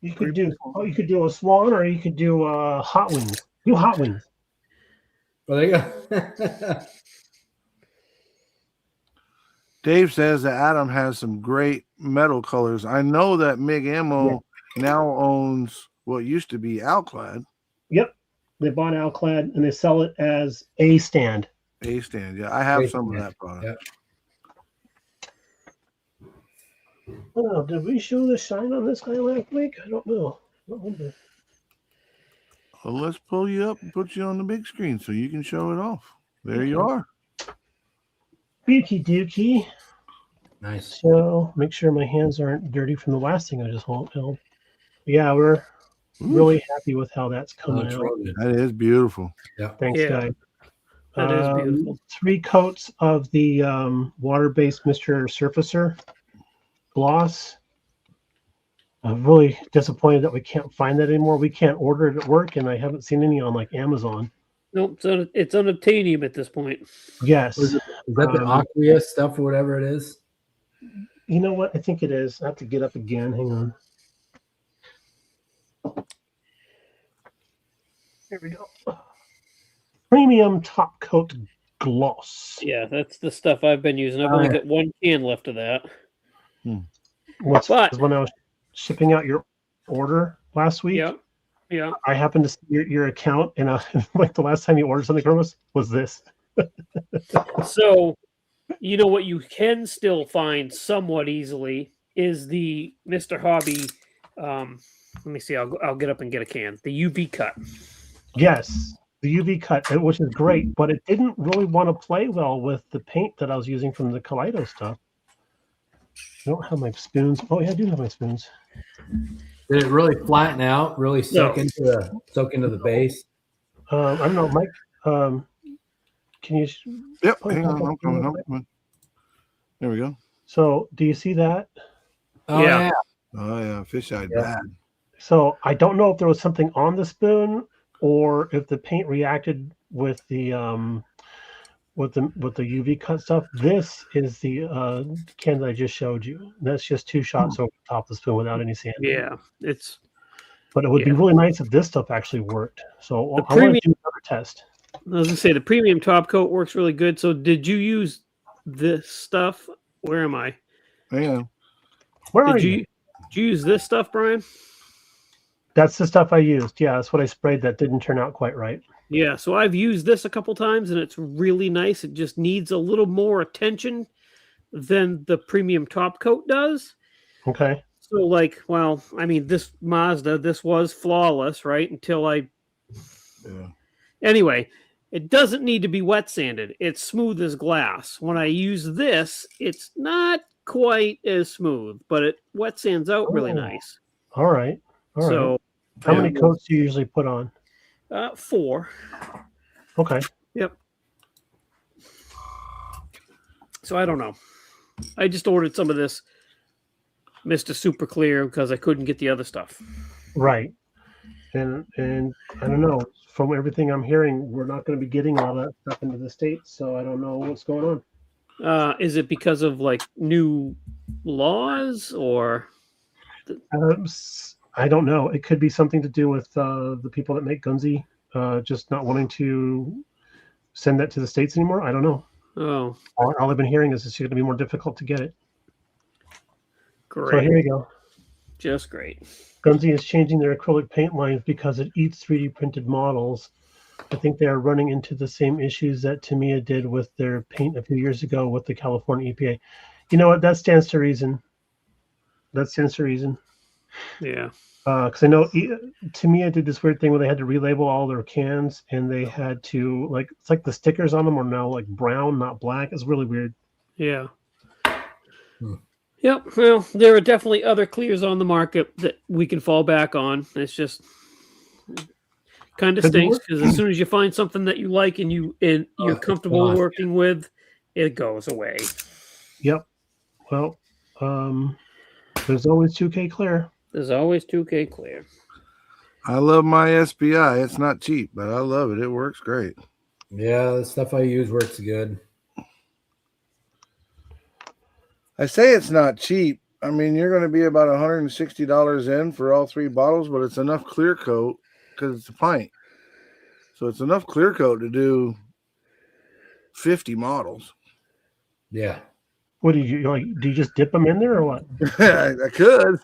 You could do a Swan, or you could do Hot Wings. Do Hot Wings. Well, there you go. Dave says that Adam has some great metal colors. I know that MiG Ammo now owns what used to be Alclad. Yep. They bought Alclad and they sell it as a stand. A stand. Yeah, I have A some of stand. that product. Yep. Oh, did we show the shine on this guy last week? I don't know. Well, let's pull you up and put you on the big screen so you can show it off. There you are. Dookie dookie. Nice. So make sure my hands aren't dirty from the last thing I just held. Yeah, we're really happy with how that's coming That's out. real good. That is beautiful. Thanks, Yeah, guys. That is beautiful. 3 coats of the water-based Mr. Surfacer gloss. I'm really disappointed that we can't find that anymore. We can't order it at work, and I haven't seen any on like Amazon. Nope, it's unobtainium at this point. Yes. Is that the aqueous stuff or whatever it is? You know what? I think it is. I have to get up again. Hang on. Here we go. Premium top coat gloss. Yeah, that's the stuff I've been using. I've only got 1 can left of that. What's But- when I was shipping out your order last week? Yeah, yeah. I happened to see your account, and like the last time you ordered something from us was this. So, you know what you can still find somewhat easily is the Mr. Hobby. Let me see. I'll get up and get a can. The UV cut. Yes, the UV cut, which is great, but it didn't really want to play well with the paint that I was using from the Kaleido stuff. I don't have my spoons. Oh yeah, I do have my spoons. Did it really flatten out? Really soak No. into the base? I don't know, Mike. Can you? Yep. Hang on. I'm coming. There we go. So, do you see that? Oh Yeah. yeah. Oh, yeah. Fish-eyed Yeah. bad. So I don't know if there was something on the spoon or if the paint reacted with the UV cut stuff. This is the can that I just showed you. That's just 2 shots over the top of the spoon without any sand. Yeah, it's But it would be Yeah. really nice if this stuff actually worked. So The I want premium- to do another test. I was gonna say the premium top coat works really good. So did you use this stuff? Where am I? Hang on. Where are Did you? you use this stuff, Brian? That's the stuff I used. Yeah, that's what I sprayed. That didn't turn out quite right. Yeah, so I've used this a couple times and it's really nice. It just needs a little more attention than the premium top coat does. Okay. So like, well, I mean, this Mazda, this was flawless, right? Until Yeah. anyway, it doesn't need to be wet sanded. It's smooth as glass. When I use this, it's not quite as smooth, but it wet sands out really Oh. nice. All right. All right. So How many coats do you usually put on? 4. Okay. Yep. So I don't know. I just ordered some of this Mr. Super Clear because I couldn't get the other stuff. Right. And I don't know. From everything I'm hearing, we're not going to be getting all that stuff into the States, so I don't know what's going on. Is it because of like new laws or? I don't know. It could be something to do with the people that make Gunzi just not wanting to send that to the States anymore. I don't know. Oh, All I've been hearing is it's going to be more difficult to get it. So great. here you go. Just great. Gunzi is changing their acrylic paint lines because it eats 3D printed models. I think they are running into the same issues that Tamiya did with their paint a few years ago with the California EPA. You know what? That stands to reason. That stands to reason. Yeah. Because I know Tamiya did this weird thing where they had to relabel all their cans, and they had to it's like the stickers on them are now like brown, not black. It's really weird. Yeah. Yep. Well, there are definitely other clears on the market that we can fall back on. It's just kind of Could be stinks worse. because as soon as you find something that you like and you're comfortable lost. working with, it goes away. Yep. Well, there's always 2K clear. There's always 2K clear. I love my SPI. It's not cheap, but I love it. It works great. Yeah, the stuff I use works good. I say it's not cheap. I mean, you're going to be about $160 in for all 3 bottles, but it's enough clear coat because it's a pint. So it's enough clear coat to do 50 models. Yeah. What do you like? Do you just dip them in there or what? I could.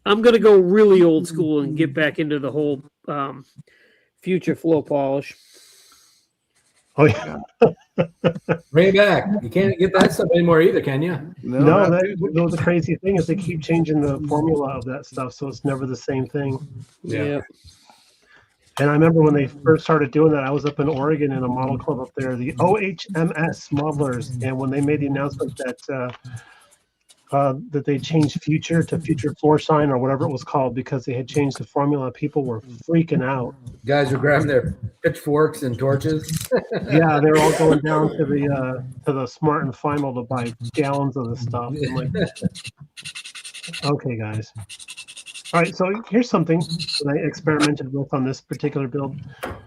I'm going to go really old school and get back into the whole future flow polish. Oh yeah. Bring it back. You can't get that stuff anymore either, can you? No, not the crazy thing is they keep changing the formula of that stuff, so it's never the same thing. Yeah. And I remember when they first started doing that, I was up in Oregon in a model club up there, the OHMS modelers, and when they made the announcement that that they changed future to future floor sign or whatever it was called because they had changed the formula, people were freaking out. Guys were grabbing their pitchforks and torches. Yeah, they were all going down to the Smart and Final to buy gallons of the stuff. I'm like, okay, guys. All right, so here's something that I experimented with on this particular build.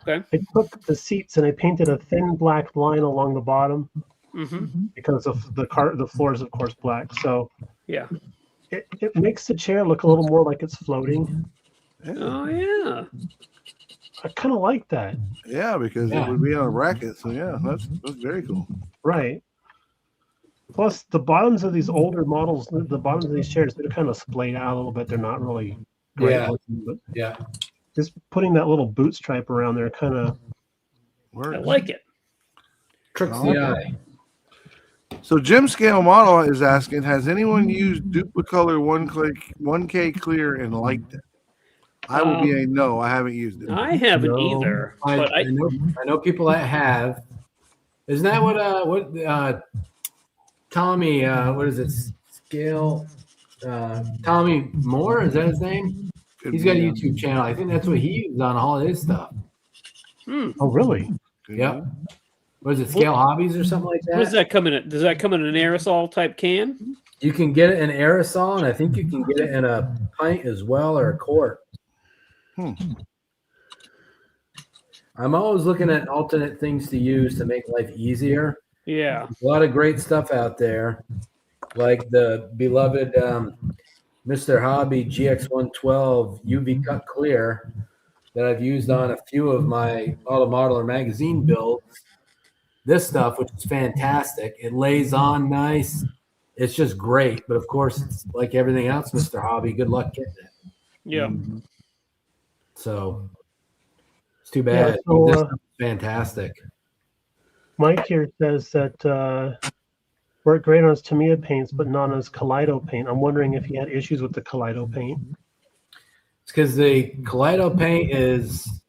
Okay. I took the seats and I painted a thin black line along the bottom because of the floor is of course black. So Yeah. it makes the chair look a little more like it's floating. Oh, yeah. I kind of like that. Yeah, because it would be on a bracket. So yeah, that's very cool. Right. Plus, the bottoms of these older models, the bottoms of these chairs, they're kind of splayed out a little bit. They're not really great Yeah. looking, but Yeah. just putting that little boot stripe around there kind of. I like it. Tricks the eye. So Jim Scale Model is asking, has anyone used Duplicolor 1K Clear and liked it? I will be a no. I haven't used it. I haven't No. either. I But I know people that have. Isn't that what Tommy? What is it? Scale. Tommy Moore, is that his name? Could He's got a be, YouTube channel. I think that's what he used on all his stuff. Oh, really? Yep. What is it? Scale Hobbies or something like what does that? that come in? Does that come in an aerosol type can? You can get it in aerosol, and I think you can get it in a pint as well or a quart. I'm always looking at alternate things to use to make life easier. Yeah. A lot of great stuff out there, like the beloved Mr. Hobby GX112 UV Cut Clear that I've used on a few of my Auto Modeler magazine builds. This stuff, which is fantastic, it lays on nice. It's just great, but of course, it's like everything else, Mr. Hobby. Good luck getting it. Yeah. So it's too bad. Yeah, so, This stuff is fantastic. Mike here says that worked great on his Tamiya paints, but not on his Kaleido paint. I'm wondering if he had issues with the Kaleido paint. It's because the Kaleido paint is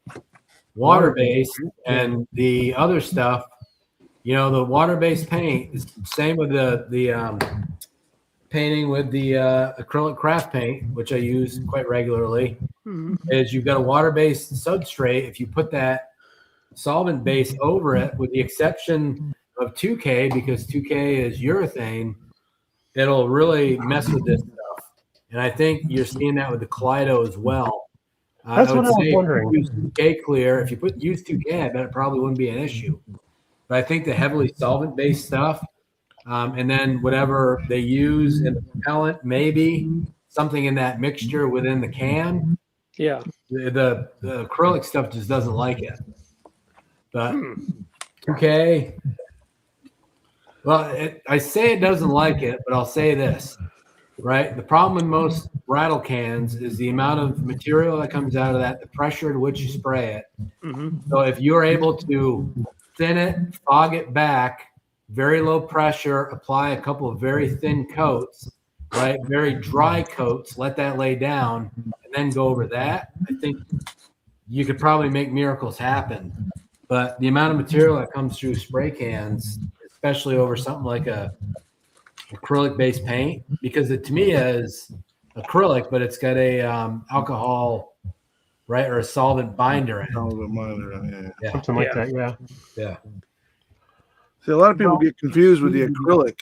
water-based, and the other stuff, the water-based paint is same with the painting with the acrylic craft paint, which I use quite regularly. Is you've got a water-based substrate. If you put that solvent base over it, with the exception of 2K, because 2K is urethane, it'll really mess with this stuff. And I think you're seeing that with the Kaleido as well. That's what I was wondering. Use 2K clear. If you use 2K, I bet it probably wouldn't be an issue. But I think the heavily solvent-based stuff, and then whatever they use in the propellant, maybe something in that mixture within the can. Yeah. The acrylic stuff just doesn't like it. But 2K, well, I say it doesn't like it, but I'll say this, right? The problem with most rattle cans is the amount of material that comes out of that, the pressure at which you spray it. Mm-hmm. So if you're able to thin it, fog it back, very low pressure, apply a couple of very thin coats, right? Very dry coats, let that lay down, and then go over that. I think you could probably make miracles happen. But the amount of material that comes through spray cans, especially over something like a acrylic-based paint, because it to me is acrylic, but it's got a alcohol, right, or a solvent binder in it. Solvent binder, yeah. Something like that, yeah. Yeah. See, a lot of people get confused with the acrylic.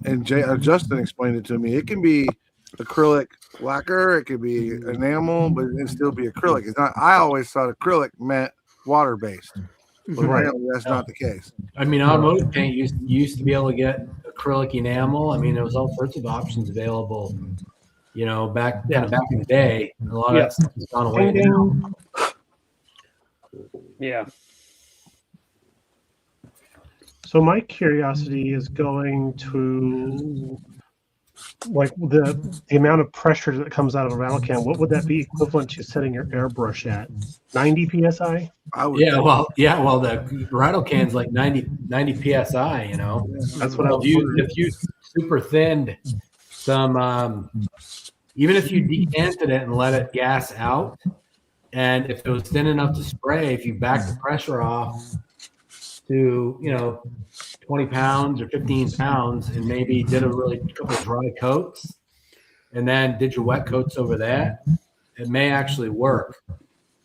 And Justin explained it to me. It can be acrylic lacquer, it could be enamel, but it can still be acrylic. It's not. I always thought acrylic meant water-based, but Right. apparently that's not the case. I mean, automotive paint used to be able to get acrylic enamel. I mean, there was all sorts of options available, back in the day. A lot of that stuff has gone away now. Yeah. So my curiosity is going to like the amount of pressure that comes out of a rattle can. What would that be equivalent to setting your airbrush at? 90 psi? I would. Well, the rattle can's like 90 psi. That's what I was wondering. If you super thinned some, even if you decanted it and let it gas out, and if it was thin enough to spray, if you back the pressure off to 20 pounds or 15 pounds, and maybe did a really couple of dry coats, and then did your wet coats over that, it may actually work.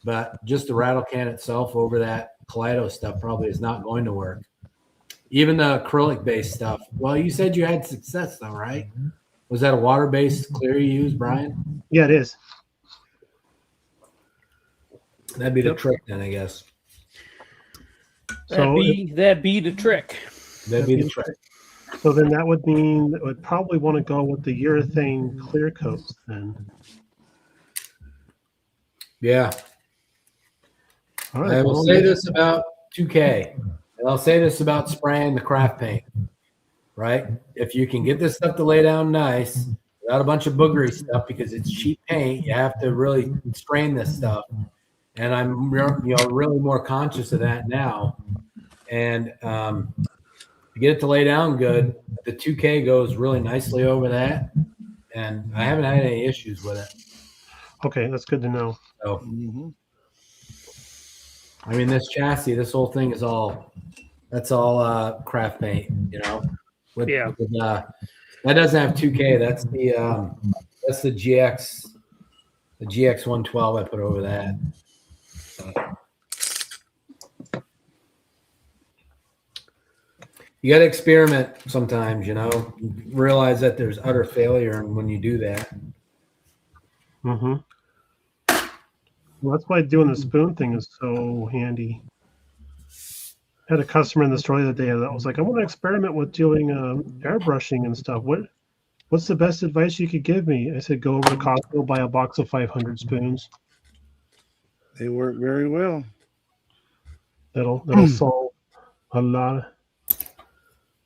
But just the rattle can itself over that Kaleido stuff probably is not going to work. Even the acrylic-based stuff. Well, you said you had success though, right? Was that a water-based clear you used, Brian? Yeah, it is. That'd be the trick then, I guess. So That'd be the trick. That'd be the trick. So then that would mean that would probably want to go with the urethane clear coats then. Yeah. All I will say this about 2K, and I'll say this about spraying the craft paint, right? If you can get this stuff to lay down nice without a bunch of boogery stuff, because it's cheap paint, you have to really strain this stuff. And I'm really more conscious of that now. And to get it to lay down good, the 2K goes really nicely over that, and I haven't had any issues with it. Okay, that's good to know. So, Mm-hmm. I mean, this chassis, this whole thing is all craft paint, With, Yeah. That doesn't have 2K. That's the GX, the GX 112 I put over that. You got to experiment sometimes, realize that there's utter failure when you do that. Mm-hmm. Well, that's why doing the spoon thing is so handy. I had a customer in the store the other day that was like, I want to experiment with doing airbrushing and stuff. What's the best advice you could give me? I said, go over to Costco, buy a box of 500 spoons. They work very well. That'll solve a lot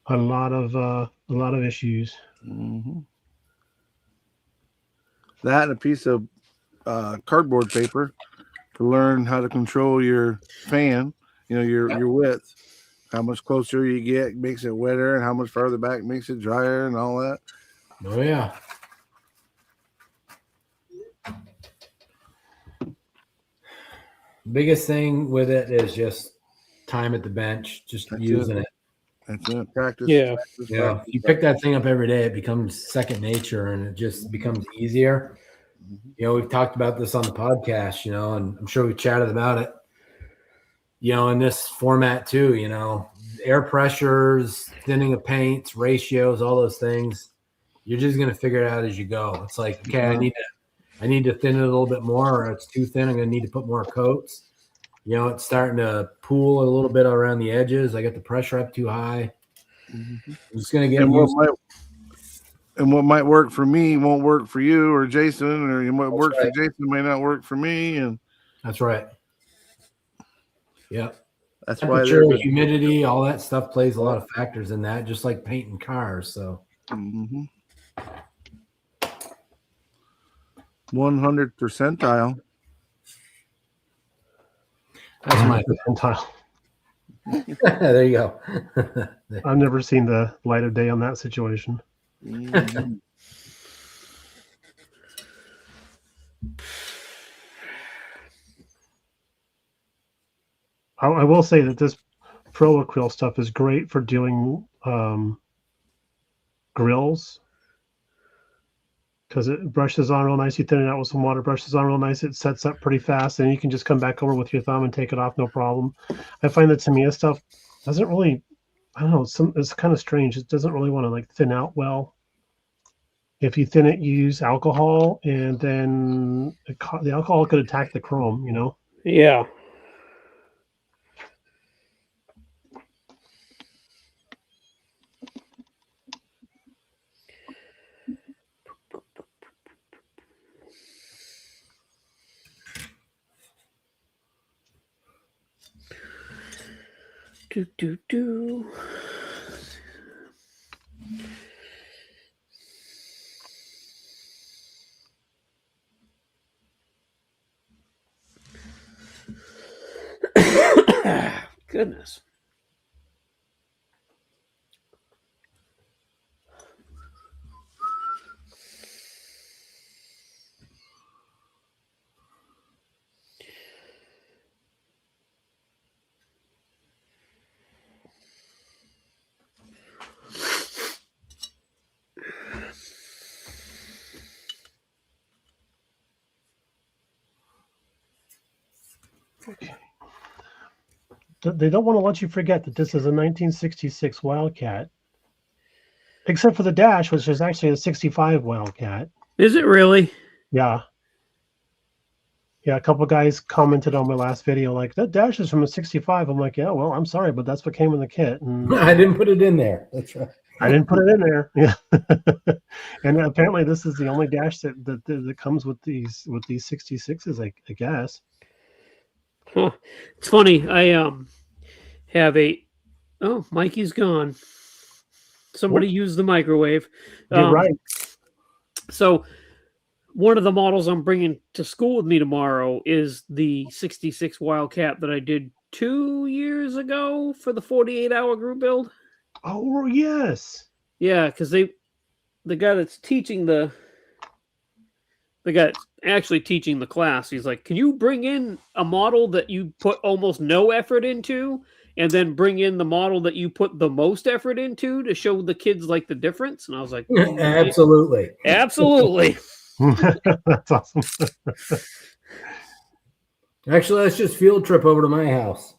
of issues. Mm-hmm. That and a piece of cardboard paper to learn how to control your fan, your width, how much closer you get makes it wetter, and how much farther back makes it drier, and all that. Oh yeah. Biggest thing with it is just time at the bench, just That's using it. That's it. Practice. Yeah. Practice, Yeah, practice. if you pick that thing up every day, it becomes second nature, and it just becomes easier. We've talked about this on the podcast, and I'm sure we chatted about it. in this format too, air pressures, thinning of paints, ratios, all those things. You're just going to figure it out as you go. It's like, okay, I need to thin it a little bit more, or it's too thin. I'm going to need to put more coats. It's starting to pool a little bit around the edges. I got the pressure up too high. I'm just going to get what might work for me won't work for you or Jason, or what works for Jason may not work for me. And that's right. Yep. That's why humidity, all that stuff plays a lot of factors in that, just like painting cars. So 100 percentile. That's my percentile. There you go. I've never seen the light of day on that situation. I will say that this Pro Acryl stuff is great for doing grills, because it brushes on real nice. You thin it out with some water, brushes on real nice. It sets up pretty fast, and you can just come back over with your thumb and take it off, no problem. I find the Tamiya stuff doesn't really, I don't know, it's kind of strange. It doesn't really want to like thin out well. If you thin it, you use alcohol, and then the alcohol could attack the chrome, Yeah. Do. Goodness. Okay. They don't want to let you forget that this is a 1966 Wildcat, except for the dash, which is actually a 65 Wildcat. Is it really? Yeah. Yeah, a couple of guys commented on my last video, like, that dash is from a 65. I'm like, yeah, well, I'm sorry, but that's what came in the kit. And I didn't put it in there. That's right. I didn't put it in there. Yeah. And apparently this is the only dash that comes with these 66s, I guess. Huh. It's funny. I have Mikey's gone. Somebody used the microwave. You're right. So one of the models I'm bringing to school with me tomorrow is the 66 Wildcat that I did 2 years ago for the 48-hour group build. Oh, yes. Yeah, because the guy that's teaching the guy actually teaching the class, he's like, can you bring in a model that you put almost no effort into, and then bring in the model that you put the most effort into to show the kids like the difference? And I was like, absolutely. Absolutely. That's awesome. Actually, let's just field trip over to my house.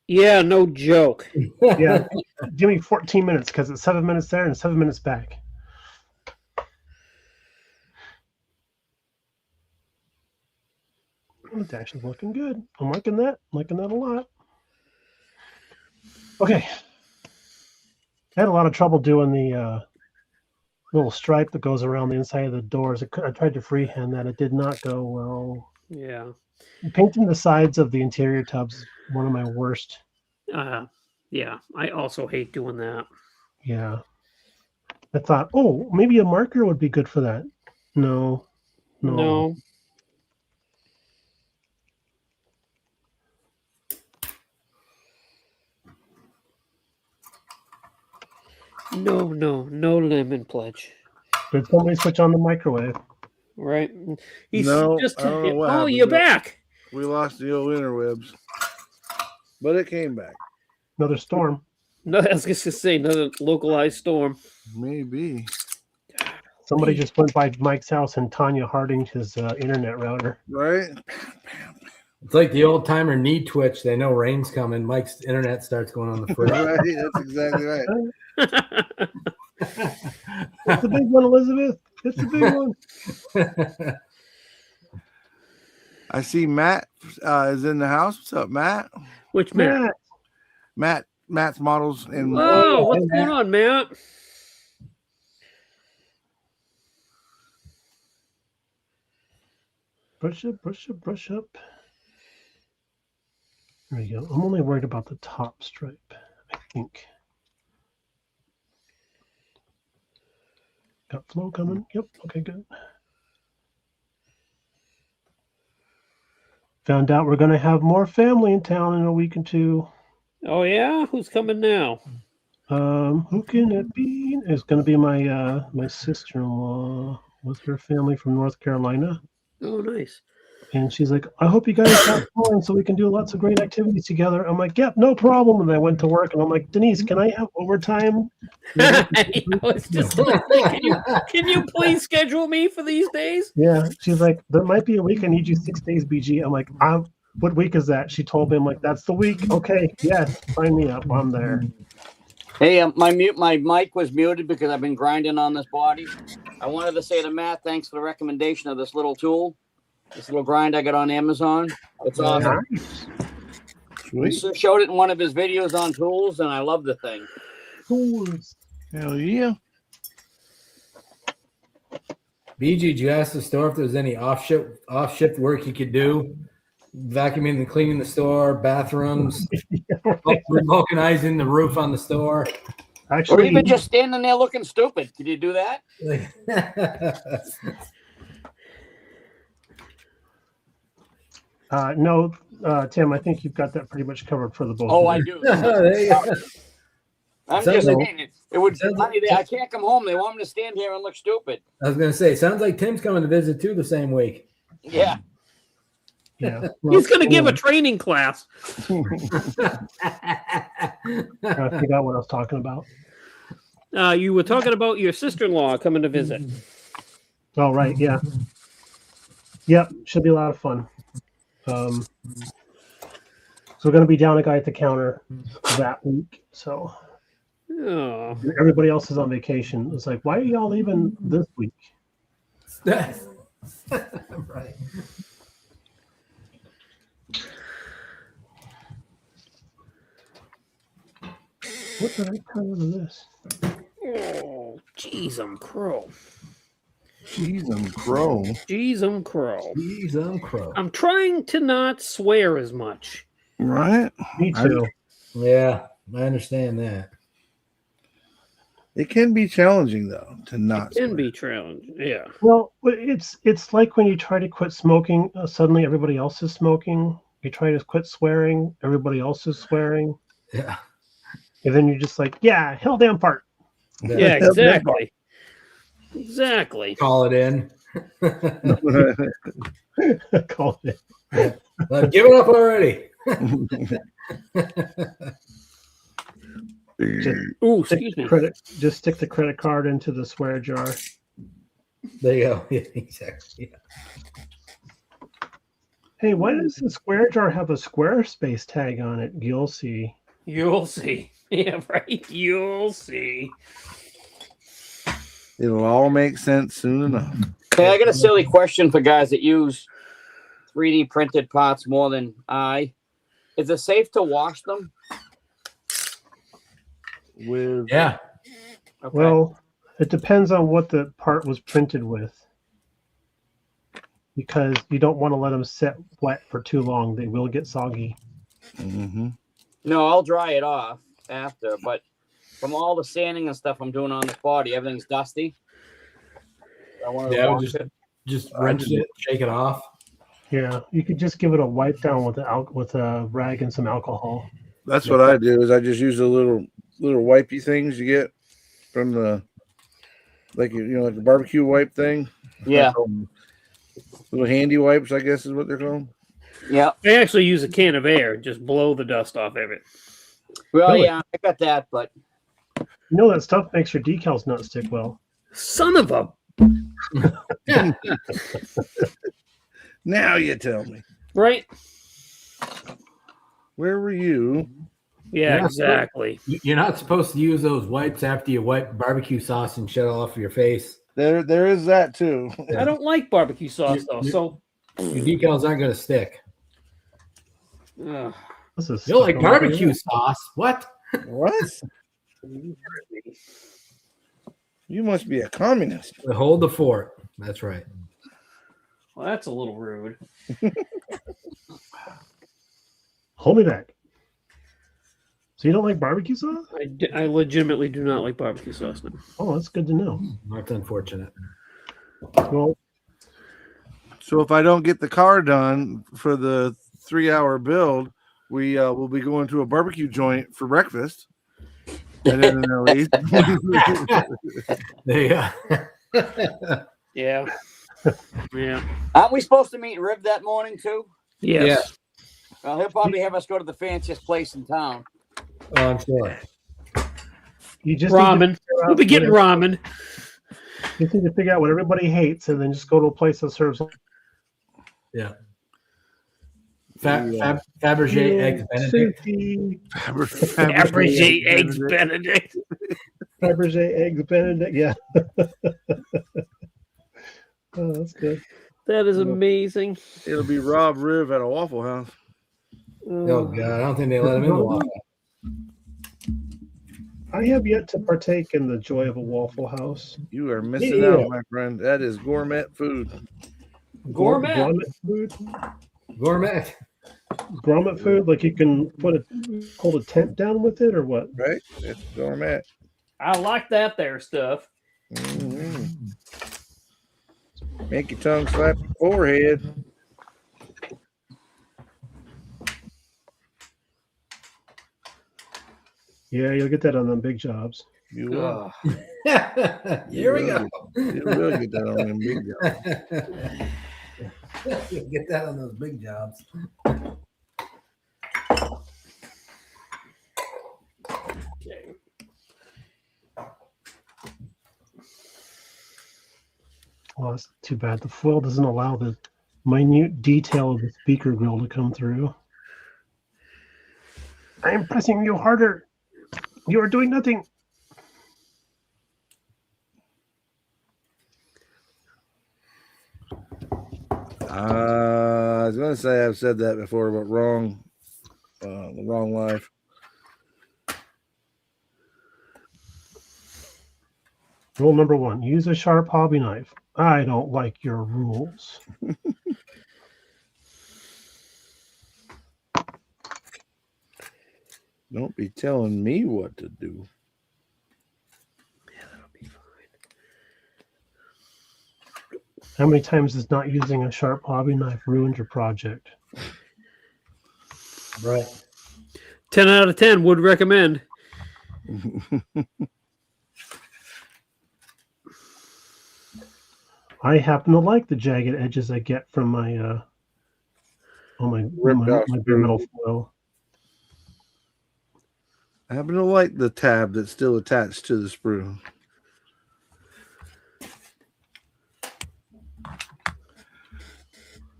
Yeah, no joke. Yeah, give me 14 minutes, because it's 7 minutes there and 7 minutes back. The dash is looking good. I'm liking that. Liking that a lot. Okay. I had a lot of trouble doing the little stripe that goes around the inside of the doors. I tried to freehand that. It did not go well. Yeah. Painting the sides of the interior tubs is one of my worst. Yeah, I also hate doing that. Yeah. I thought, maybe a marker would be good for that. No. No. No lemon pledge. Did somebody switch on the microwave? Right? I don't know what happened. You're back. We lost the old interwebs, but it came back. Another storm. No, I was just going to say another localized storm. Maybe. Somebody just went by Mike's house and Tanya Hardinged his internet router. Right? It's like the old timer knee twitch. They know rain's coming. Mike's internet starts going on the fridge. Right, that's exactly right. It's the big one, Elizabeth. It's the big one. I see Matt is in the house. What's up, Matt? Which Matt? Matt's models and Whoa, what's going on, Matt? Brush up, brush up, brush up. There you go. I'm only worried about the top stripe, I think. Got flow coming. Yep. Okay, good. Found out we're going to have more family in town in a week or two. Oh yeah, who's coming now? Who can it be? It's going to be my my sister-in-law with her family from North Carolina. Oh, nice. And she's like, I hope you guys have fun so we can do lots of great activities together. I'm like, yep, no problem. And I went to work and I'm like, Denise, can I have overtime? I was just gonna say, can you please schedule me for these days? Yeah. She's like, there might be a week I need you 6 days, BG. I'm like, what week is that? She told me. I'm like, that's the week. Okay. Yes. Sign me up. I'm there. Hey, my mic was muted because I've been grinding on this body. I wanted to say to Matt, thanks for the recommendation of this little tool, this little grind I got on Amazon. It's awesome. He showed it in one of his videos on tools, and I love the thing. Tools. Hell yeah. BG, did you ask the store if there's any off shift work you could do? Vacuuming and cleaning the store, bathrooms, vulcanizing the roof on the store. Or Actually, even just standing there looking stupid. Could you do that? no, Tim, I think you've got that pretty much covered for the both. Oh, of I you. do. There you go. I'm Sounds just like- saying, it would be funny that I can't come home. They want me to stand here and look stupid. I was going to say, sounds like Tim's coming to visit too the same week. Yeah. Yeah. He's going to give a training class. I forgot what I was talking about. You were talking about your sister-in-law coming to visit. Oh, right. Yeah. Yep. Should be a lot of fun. So we're going to be down a guy at the counter that week. So Oh, everybody else is on vacation. It's like, why are y'all leaving this week? Right. What did I tell you of this? oh, jeez, I'm crow. Jeez, I'm crow. Jeez, I'm crow. Jeez, I'm crow. I'm trying to not swear as much. Right? Me too. Yeah, I understand that. It can be challenging though to not. Can swear. be challenging. Yeah. Well, it's like when you try to quit smoking, suddenly everybody else is smoking. You try to quit swearing, everybody else is swearing, Yeah. and then you're just like, yeah, hell damn fart. Yeah, exactly. Exactly. Call it in. Call it. Give it up already. Ooh, excuse me. Just stick the credit card into the swear jar. There you go. Yeah, exactly. Yeah. Hey, why does the square jar have a Squarespace tag on it? You'll see. You'll see. Yeah, right. You'll see. It'll all make sense soon enough. Hey, I got a silly question for guys that use 3D printed parts more than I. Is it safe to wash them? With Yeah. Okay. Well, it depends on what the part was printed with. Because you don't want to let them sit wet for too long. They will get soggy. Mhm. No, I'll dry it off after, but from all the sanding and stuff I'm doing on the body, everything's dusty. I want to Yeah, wash it. just rinse it, shake it off. Yeah, you could just give it a wipe down with a rag and some alcohol. That's what I do. Is I just use the little wipey things you get from the like like the barbecue wipe thing. Yeah. Little handy wipes, I guess is what they're called. Yeah. I actually use a can of air, just blow the dust off of it. Well, Really? yeah, I got that, but You know that stuff makes your decals not stick well. Son of a Now you tell me. right. Where were you? Yeah, Yeah, exactly. You're not supposed to use those wipes after you wipe barbecue sauce and shit all off your face. There is that too. I don't like barbecue sauce though, so Your decals aren't going to stick. ugh. This is You don't like stuck on my barbecue ear. sauce? What? What? You must be a communist. Hold the fort. That's right. Well, that's a little rude. Hold me back. So you don't like barbecue sauce? I legitimately do not like barbecue sauce now. Oh, that's good to know. That's unfortunate. Well, So if I don't get the car done for the 3-hour build, we will be going to a barbecue joint for breakfast. And then leave. Yeah. Yeah. Yeah. Aren't we supposed to meet Rib that morning too? Yes. Well, he'll probably have us go to the fanciest place in town. Oh, I'm sure. you just Ramen. Need to figure We'll out be getting what- ramen. You need to figure out what everybody hates, and then just go to a place that serves. Yeah. Fabergé eggs Benedict. Sushi, Fabergé eggs Benedict. Fabergé eggs Benedict. Yeah. Oh, that's good. That is amazing. It'll be Rob Riv at a Waffle House. Oh God, I don't think they let him in the waffle. I have yet to partake in the joy of a Waffle House. You are missing Yeah. out, my friend. That is gourmet food. Gourmet. Gourmet food. Gourmet. Gourmet food, like you can hold a tent down with it, or what? Right? It's gourmet. I like that there stuff. Mhm. Make your tongue slap your forehead. Yeah, you'll get that on them big jobs. You will. Here we go. You will get that on them big jobs. You'll get that on those big jobs. Okay. Well, that's too bad. The foil doesn't allow the minute detail of the speaker grill to come through. I am pressing you harder. You are doing nothing. I was going to say I've said that before, but wrong. The wrong life. Rule number 1, use a sharp hobby knife. I don't like your rules. Don't be telling me what to do. Yeah, that'll be fine. How many times has not using a sharp hobby knife ruined your project? Right. 10 out of 10 would recommend. I happen to like the jagged edges I get from my Ripped off my screw. metal foil. I happen to like the tab that's still attached to the sprue.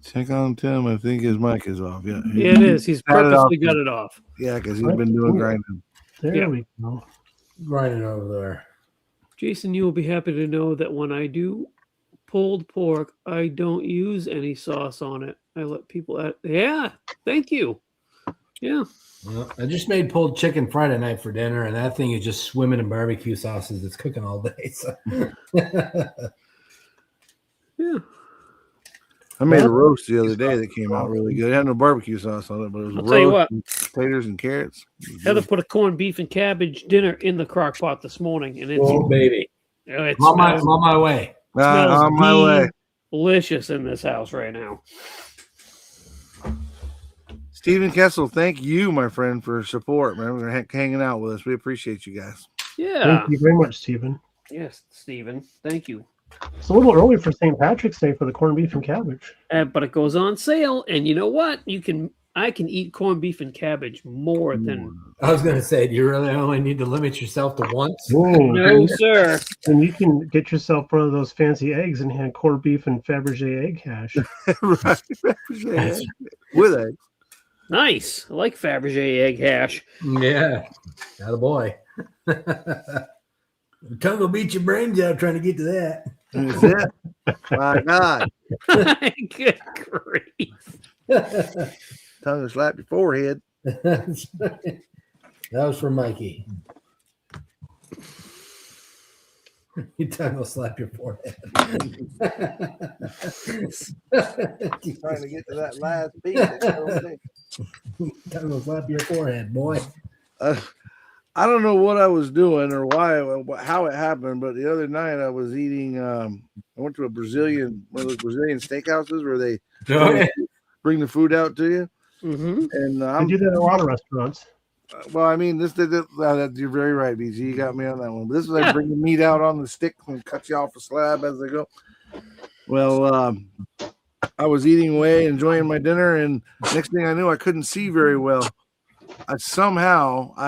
Check on Tim. I think his mic is off. Yeah, Yeah, it is. He's Got it off. purposely got it off. Yeah, because he's been doing grinding. There Yeah. we go. Grinding over there. Jason, you will be happy to know that when I do pulled pork, I don't use any sauce on it. I let people add. Yeah, thank you. Yeah. Well, I just made pulled chicken Friday night for dinner, and that thing is just swimming in barbecue sauces. It's cooking all day. So. Yeah. I made a roast the other day that came out really good. It had no barbecue sauce on it, but it was I'll a tell you roast what. with potatoes and carrots. It was Heather good. put a corned beef and cabbage dinner in the crock pot this morning, and it's, Oh, baby. it I'm smells on my way. Ah, on my way. delicious in this house right now. Stephen Kessel, thank you, my friend, for support, man. We're hanging out with us. We appreciate you guys. Yeah. Thank you very much, Stephen. Yes, Stephen. Thank you. It's a little early for St. Patrick's Day for the corned beef and cabbage. But it goes on sale, and you know what? I can eat corned beef and cabbage more than I was going to say, do you really only need to limit yourself to once? no, sir. And you can get yourself one of those fancy eggs and hand corned beef and Fabergé egg hash. Right. That's- With eggs. Nice. I like Fabergé egg hash. Yeah, attaboy. Tongue will beat your brains out trying to get to that. That's it. My God. Good grief. Tongue will slap your forehead. That was from Mikey. Your tongue will slap your forehead. Trying to get to that last piece. Tongue will slap your forehead, boy. I don't know what I was doing or how it happened, but the other night I was eating. I went to one of those Brazilian steakhouses where they bring the food out to you. Mm-hmm. And I do that at a lot of restaurants. well, I mean, you're very right, BG. You got me on that one. But this is like bringing meat out on the stick and cut you off a slab as they go. Well, I was eating away, enjoying my dinner, and next thing I knew, I couldn't see very well. I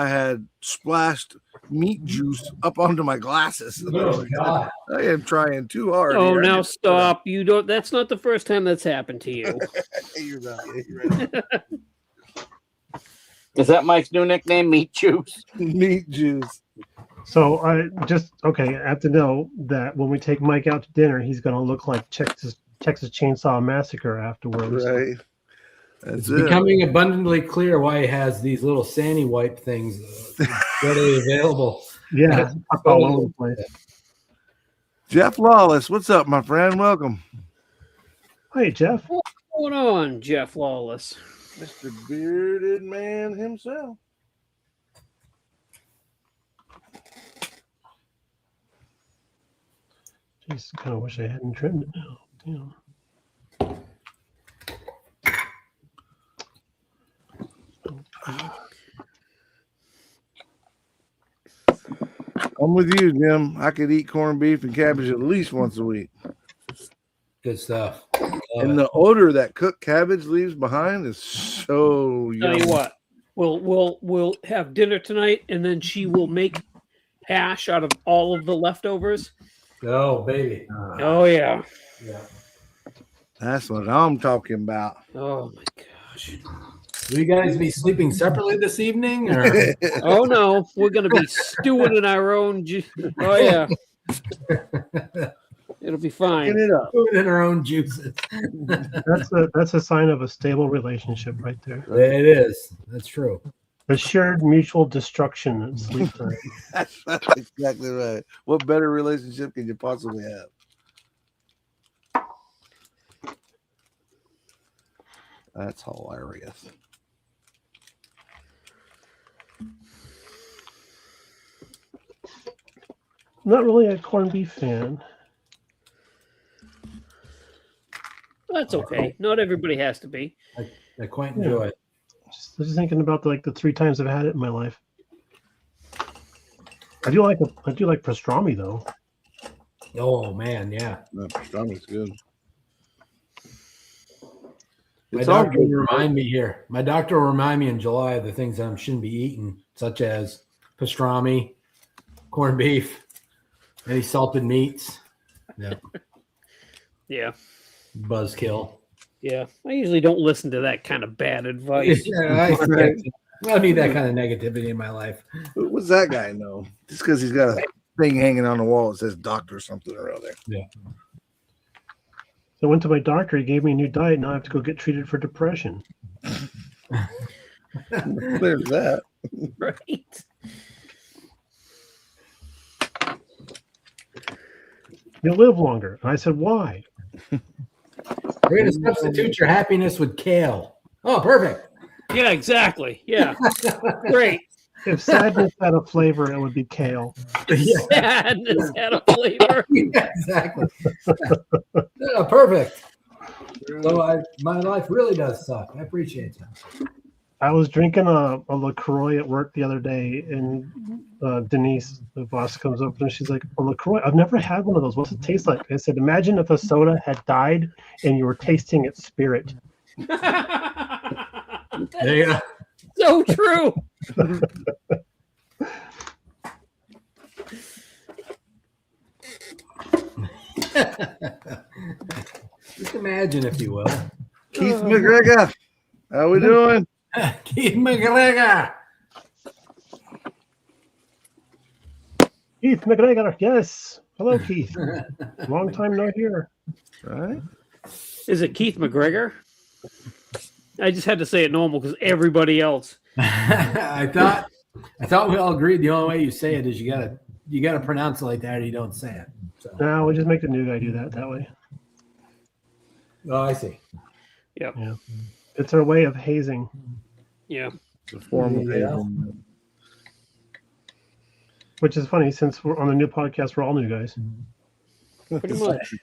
had splashed meat juice up onto my glasses. Oh, God. I am trying too hard. Oh, here. now stop. You don't. That's not the first time that's happened to you. You're not. You're right. Is that Mike's new nickname, Meat Juice? Meat juice. So I have to know that when we take Mike out to dinner, he's going to look like Texas Chainsaw Massacre afterwards. Right. That's It's it. becoming abundantly clear why he has these little Sandy wipe things readily available. Yeah, up all over the place. Jeff Lawless, what's up, my friend? Welcome. Hey, Jeff. What's going on, Jeff Lawless? Mr. Bearded Man himself. Jeez, kind of wish I hadn't trimmed it now. Damn. I'm with you, Jim. I could eat corned beef and cabbage at least once a week. Good stuff. And the odor that cooked cabbage leaves behind is so Tell you yummy. what, we'll have dinner tonight, and then she will make hash out of all of the leftovers. Oh, baby. Oh yeah. Yeah. That's what I'm talking about. Oh my gosh. Will you guys be sleeping separately this evening? Or? Oh no, we're gonna be stewing in our own. Oh yeah. It'll be fine. Get it up. In our own juices. That's a sign of a stable relationship right there. It is. That's true. A shared mutual destruction at sleep time. That's exactly right. What better relationship can you possibly have? That's hilarious. I'm not really a corned beef fan. That's okay. Not everybody has to be. I quite enjoy it. Just thinking about the 3 times I've had it in my life. I do like pastrami though. Oh, man. Yeah. No, pastrami's good. My It's all doctor good. will remind me here. My doctor will remind me in July of the things that I shouldn't be eating, such as pastrami, corned beef, any salted meats. Yeah. Yeah. Buzzkill. Yeah. I usually don't listen to that kind of bad advice. I don't need that kind of negativity in my life. What's that guy know? Just because he's got a thing hanging on the wall that says doctor something or other. I went to my doctor. He gave me a new diet. Now I have to go get treated for depression. There's that. Right. You'll live longer. And I said, why? We're going to substitute your happiness with kale. Oh, perfect. Yeah, exactly. Yeah. Great. If sadness had a flavor, it would be kale. Sadness had a flavor. Yeah, exactly. Yeah, perfect. So my life really does suck. I appreciate that. I was drinking a LaCroix at work the other day, and Denise, the boss, comes up and she's like, "A LaCroix? I've never had one of those. What's it taste like?" I said, "Imagine if a soda had died and you were tasting its spirit." There you go. So true. Just imagine, if you will. Keith McGregor, how we doing? Keith McGregor. Keith McGregor, yes. Hello, Keith. Long time no here. Right? Is it Keith McGregor? I just had to say it normal because everybody else. I thought we all agreed the only way you say it is you gotta pronounce it like that or you don't say it. So. No, we'll just make the new guy do that way. Oh, I see. Yep. Yeah. It's our way of hazing. Yeah. The form of Yeah. hazing. Which is funny since we're on the new podcast, we're all new guys. Pretty much.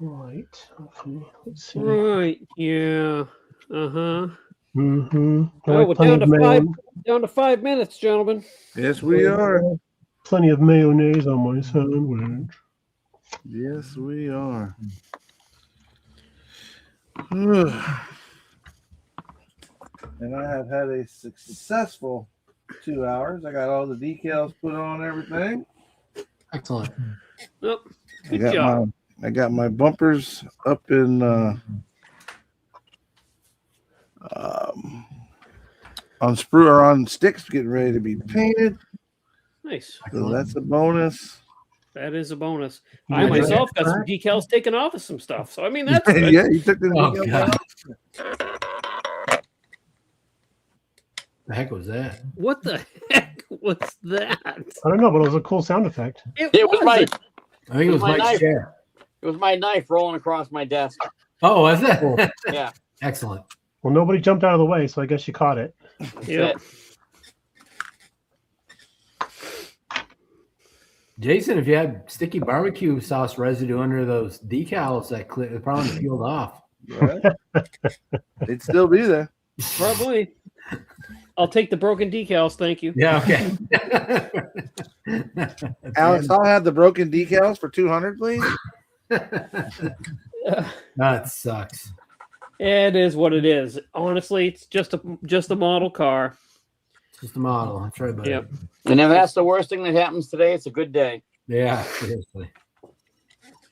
Right. Okay. Let's see. Right. Yeah. Uh-huh. Mm-hmm. Oh, we're down to 5 minutes, gentlemen. Yes, we are. Plenty of mayonnaise on my sandwich. Yes, we are. And I have had a successful 2 hours. I got all the decals put on everything. Excellent. Oh, good job. I got my bumpers up in on sprue or on sticks, getting ready to be painted. Nice. So that's a bonus. That is a bonus. You I got your myself head got some back? decals taken off of some stuff. So, I mean, that's good. Yeah, you took the Oh, decals God. off. The heck was that? What the heck was that? I don't know, but it was a cool sound effect. It was my I think it was My Mike's knife. chair. it was my knife rolling across my desk. Oh, was it? Yeah. Excellent. Well, nobody jumped out of the way, so I guess you caught it. Yeah. Jason, if you had sticky barbecue sauce residue under those decals, that it probably peeled off. Right? It'd still be there. Probably. I'll take the broken decals. Thank you. Yeah, okay. Alex, I'll have the broken decals for 200, please. That sucks. It is what it is. Honestly, it's just a model car. It's just a model. That's right, buddy. Yep. And if that's the worst thing that happens today, it's a good day. Yeah, seriously.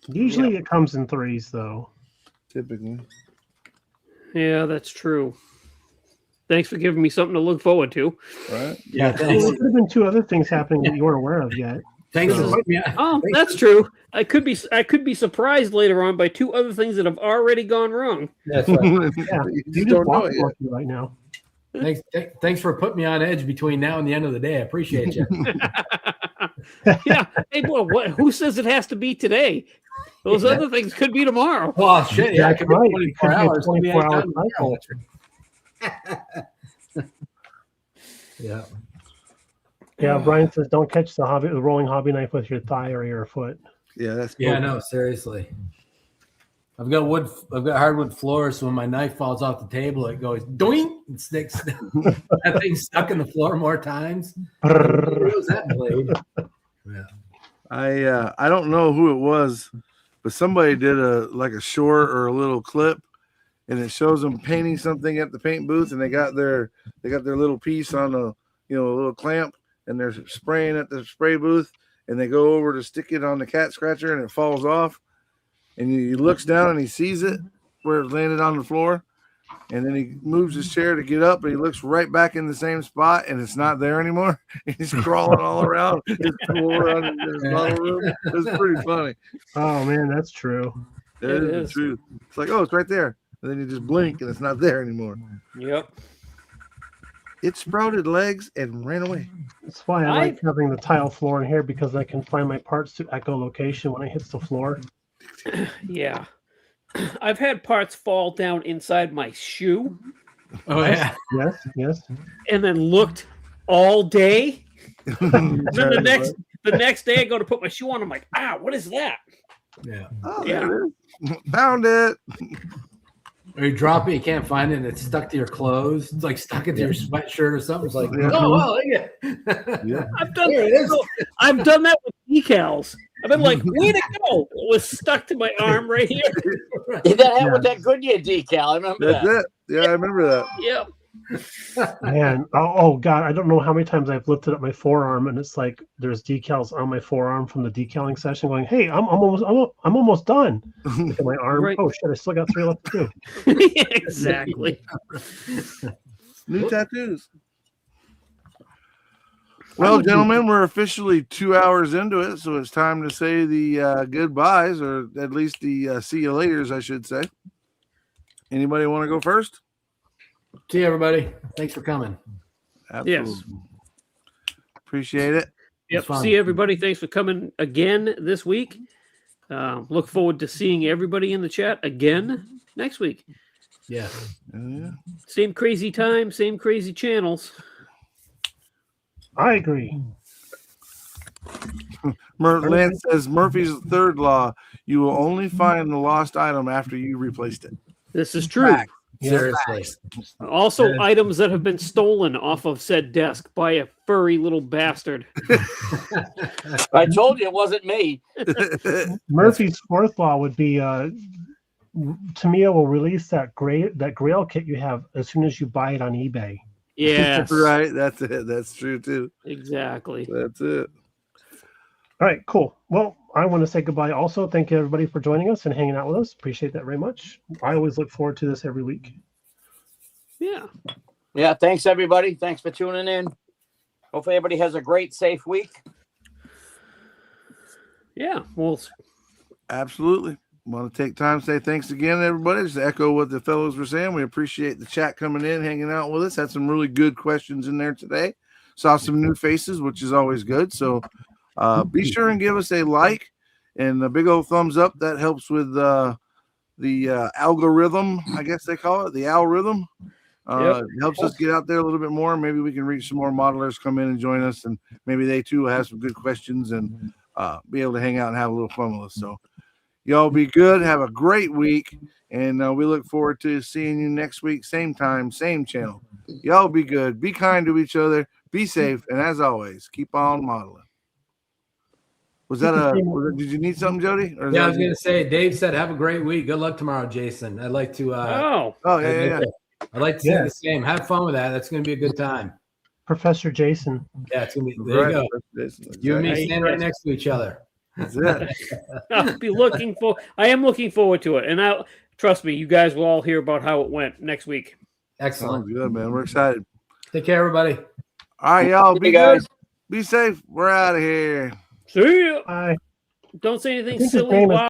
Usually it comes in threes, though. Typically. Yeah, that's true. Thanks for giving me something to look forward to. Right? Yeah, Well, thanks. there could have been two other things happening that you weren't aware of yet. Thanks So- for putting me on. Oh, that's true. I could be surprised later on by two other things that have already gone wrong. That's right. Yeah, You you just just don't know walk it yet. right now. Thanks for putting me on edge between now and the end of the day. I appreciate you. Yeah. Hey, boy, who says it has to be today? Those Yeah. other things could be tomorrow. Well, shit, yeah, it That's could be right. 24 It could be a hours. Could be 24-hour anytime cycle. tomorrow. Yeah. Yeah, Brian says don't catch the rolling hobby knife with your thigh or your foot. Yeah, that's Yeah, cool. no, seriously. I've got hardwood floors, so when my knife falls off the table, it goes doink and sticks. That thing's stuck in the floor more times. Where's that blade? Yeah. I don't know who it was, but somebody did a short or a little clip, and it shows them painting something at the paint booth, and they got their little piece on a little clamp, and they're spraying at the spray booth, and they go over to stick it on the cat scratcher, and it falls off, and he looks down and he sees it where it landed on the floor, and then he moves his chair to get up, and he looks right back in the same spot, and it's not there anymore. He's crawling all around his floor in his model room. It's pretty funny. Oh man, that's true. That It is is. the truth. It's like, oh, it's right there. And then you just blink and it's not there anymore. Yep. It sprouted legs and ran away. That's why I like having the tile floor in here because I can find my parts to echolocation when it hits the floor. Yeah. I've had parts fall down inside my shoe Oh, yeah. Yes. and then looked all day. And then the next day I go to put my shoe on. I'm like, what is that? Yeah. Oh, Yeah. there it is. Found it. Or you drop it, you can't find it, and it's stuck to your clothes. It's like stuck into your sweatshirt or something. It's like, Yeah. oh, well, look at Yeah. I've done There it is. I've done that with decals. I've been like, way to go. It was stuck to my arm right here. Did that happen with that Goodyear decal? I remember That's that. it. Yeah, I remember that. Yep. Man, oh God, I don't know how many times I've lifted up my forearm and it's like there's decals on my forearm from the decaling session going, hey, I'm almost done. Look at my arm. Right. Oh shit, I still got 3 left to do. Yeah, exactly. New tattoos. Well, gentlemen, we're officially 2 hours into it, so it's time to say the goodbyes, or at least the see you laters, I should say. Anybody want to go first? See you, everybody. Thanks for coming. Absolutely. Yes. Appreciate it. Yep. fun. See everybody. Thanks for coming again this week. Look forward to seeing everybody in the chat again next week. Yeah. Yeah. Same crazy time, same crazy channels. I agree. Lance says Murphy's third law: you will only find the lost item after you replaced it. This is true. Fact. Seriously. Also, Yeah. items that have been stolen off of said desk by a furry little bastard. I told you it wasn't me. Murphy's fourth law would be Tamiya will release that grail kit you have as soon as you buy it on eBay. Yes. Right. That's it. That's true too. Exactly. That's it. All right, cool. Well, I want to say goodbye also. Thank you everybody for joining us and hanging out with us. Appreciate that very much. I always look forward to this every week. Yeah. Yeah, thanks everybody. Thanks for tuning in. Hopefully everybody has a great, safe week. Yeah. Well, Absolutely. Want to take time to say thanks again, everybody. Just to echo what the fellows were saying. We appreciate the chat coming in, hanging out with us. Had some really good questions in there today. Saw some new faces, which is always good. So be sure and give us a like and a big old thumbs up. That helps with the algorithm, I guess they call it, the algorithm. Yep. It helps us get out there a little bit more. Maybe we can reach some more modelers, come in and join us, and maybe they too will have some good questions and be able to hang out and have a little fun with us. So y'all be good. Have a great week. And we look forward to seeing you next week. Same time, same channel. Y'all be good. Be kind to each other. Be safe. And as always, keep on modeling. Did you need something, Jody? Or is Yeah, I that- was going to say, Dave said, have a great week. Good luck tomorrow, Jason. I'd like to. oh, Oh, yeah. I'd like to say the same. Have fun with that. That's going to be a good time. Professor Jason. Yeah, it's going to be. There you go. Exactly. You and me stand right next to each other. That's it. I'll be looking for. I am looking forward to it, and I trust me, you guys will all hear about how it went next week. Excellent. Sounds good, man. We're excited. Take care, everybody. All right, y'all. Hey, Be guys. good. Be safe. We're out of here. See ya. Bye. Don't say anything I think his silly. name is Wow.